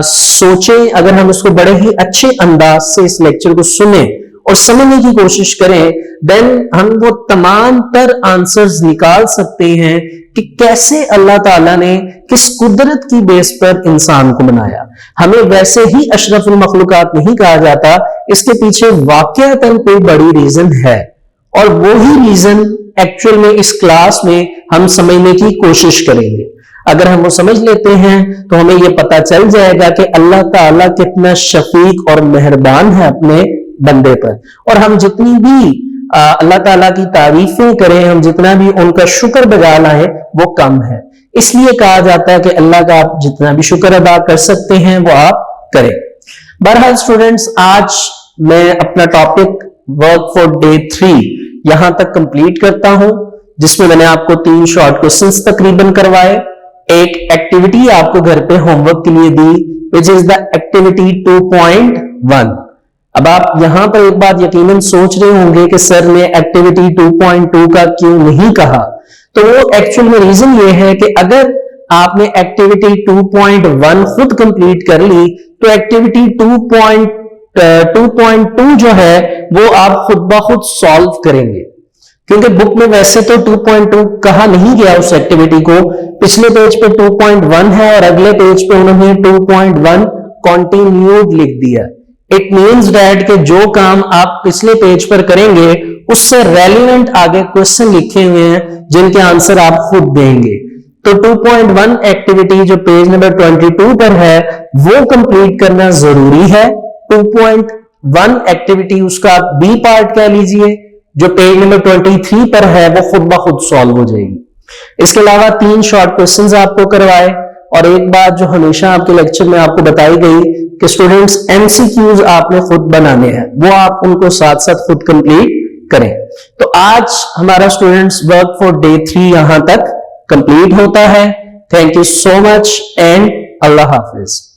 सोचें, अगर हम इसको बड़े ही अच्छे अंदाज से इस लेक्चर को सुने और समझने की कोशिश करें, देन हम वो तमाम तर आंसर्स निकाल सकते हैं कि कैसे अल्लाह ताला ने किस कुदरत की बेस पर इंसान को बनाया। हमें वैसे ही अशरफुल मखलूकात नहीं कहा जाता, इसके पीछे वाकईतन कोई बड़ी रीजन है, और वो ही रीजन एक्चुअल में इस क्लास में हम समझने की कोशिश करेंगे। अगर हम वो समझ लेते हैं तो हमें ये पता चल जाएगा कि अल्लाह ताला कितना शफीक और मेहरबान है अपने बंदे पर, और हम जितनी भी अल्लाह ताला की तारीफें करें, हम जितना भी उनका शुक्र बजा लाएं, वो कम है। इसलिए कहा जाता है कि अल्लाह का आप जितना भी शुक्र अदा कर सकते हैं वो आप करें। बहरहाल स्टूडेंट्स, आज मैं अपना टॉपिक वर्क फॉर डे 3 यहां तक कंप्लीट करता हूं, जिसमें मैंने आपको 3 शॉर्ट क्वेश्चंस तकरीबन करवाए, एक एक्टिविटी आपको घर पे होमवर्क के लिए दी, विच इज द एक्टिविटी 2.1। अब आप यहां पर एक बात यकीनन सोच रहे होंगे कि सर ने एक्टिविटी 2.2 का क्यों नहीं कहा। तो वो एक्चुअल में रीजन ये है कि अगर आपने एक्टिविटी 2.1 खुद कंप्लीट कर ली तो एक्टिविटी 2.2 जो है वो आप खुद ब खुद सॉल्व करेंगे, क्योंकि बुक में वैसे तो 2.2 कहा नहीं गया उस एक्टिविटी को। पिछले पेज पे 2.1 है और अगले पेज पे उन्होंने 2.1 कॉन्टिन्यूड लिख दिया। इट मीन्स डैट कि जो काम आप पिछले पेज पर करेंगे उससे रेलिवेंट आगे क्वेश्चन लिखे हुए हैं जिनके आंसर आप खुद देंगे। तो 2.1 एक्टिविटी जो पेज नंबर 22 पर है वो कंप्लीट करना जरूरी है। 2.1 एक्टिविटी उसका बी पार्ट कह लीजिए, जो पेज नंबर 23 पर है, वो खुद ब खुद सॉल्व हो जाएगी। इसके अलावा 3 शॉर्ट क्वेश्चंस आपको करवाए, और एक बात जो हमेशा आपके लेक्चर में आपको बताई गई कि स्टूडेंट्स एमसीक्यूज आपने खुद बनाने हैं, वो आप उनको साथ साथ खुद कंप्लीट करें। तो आज हमारा स्टूडेंट्स वर्क फॉर डे 3 यहां तक कंप्लीट होता है। Thank you so much and Allah Hafiz.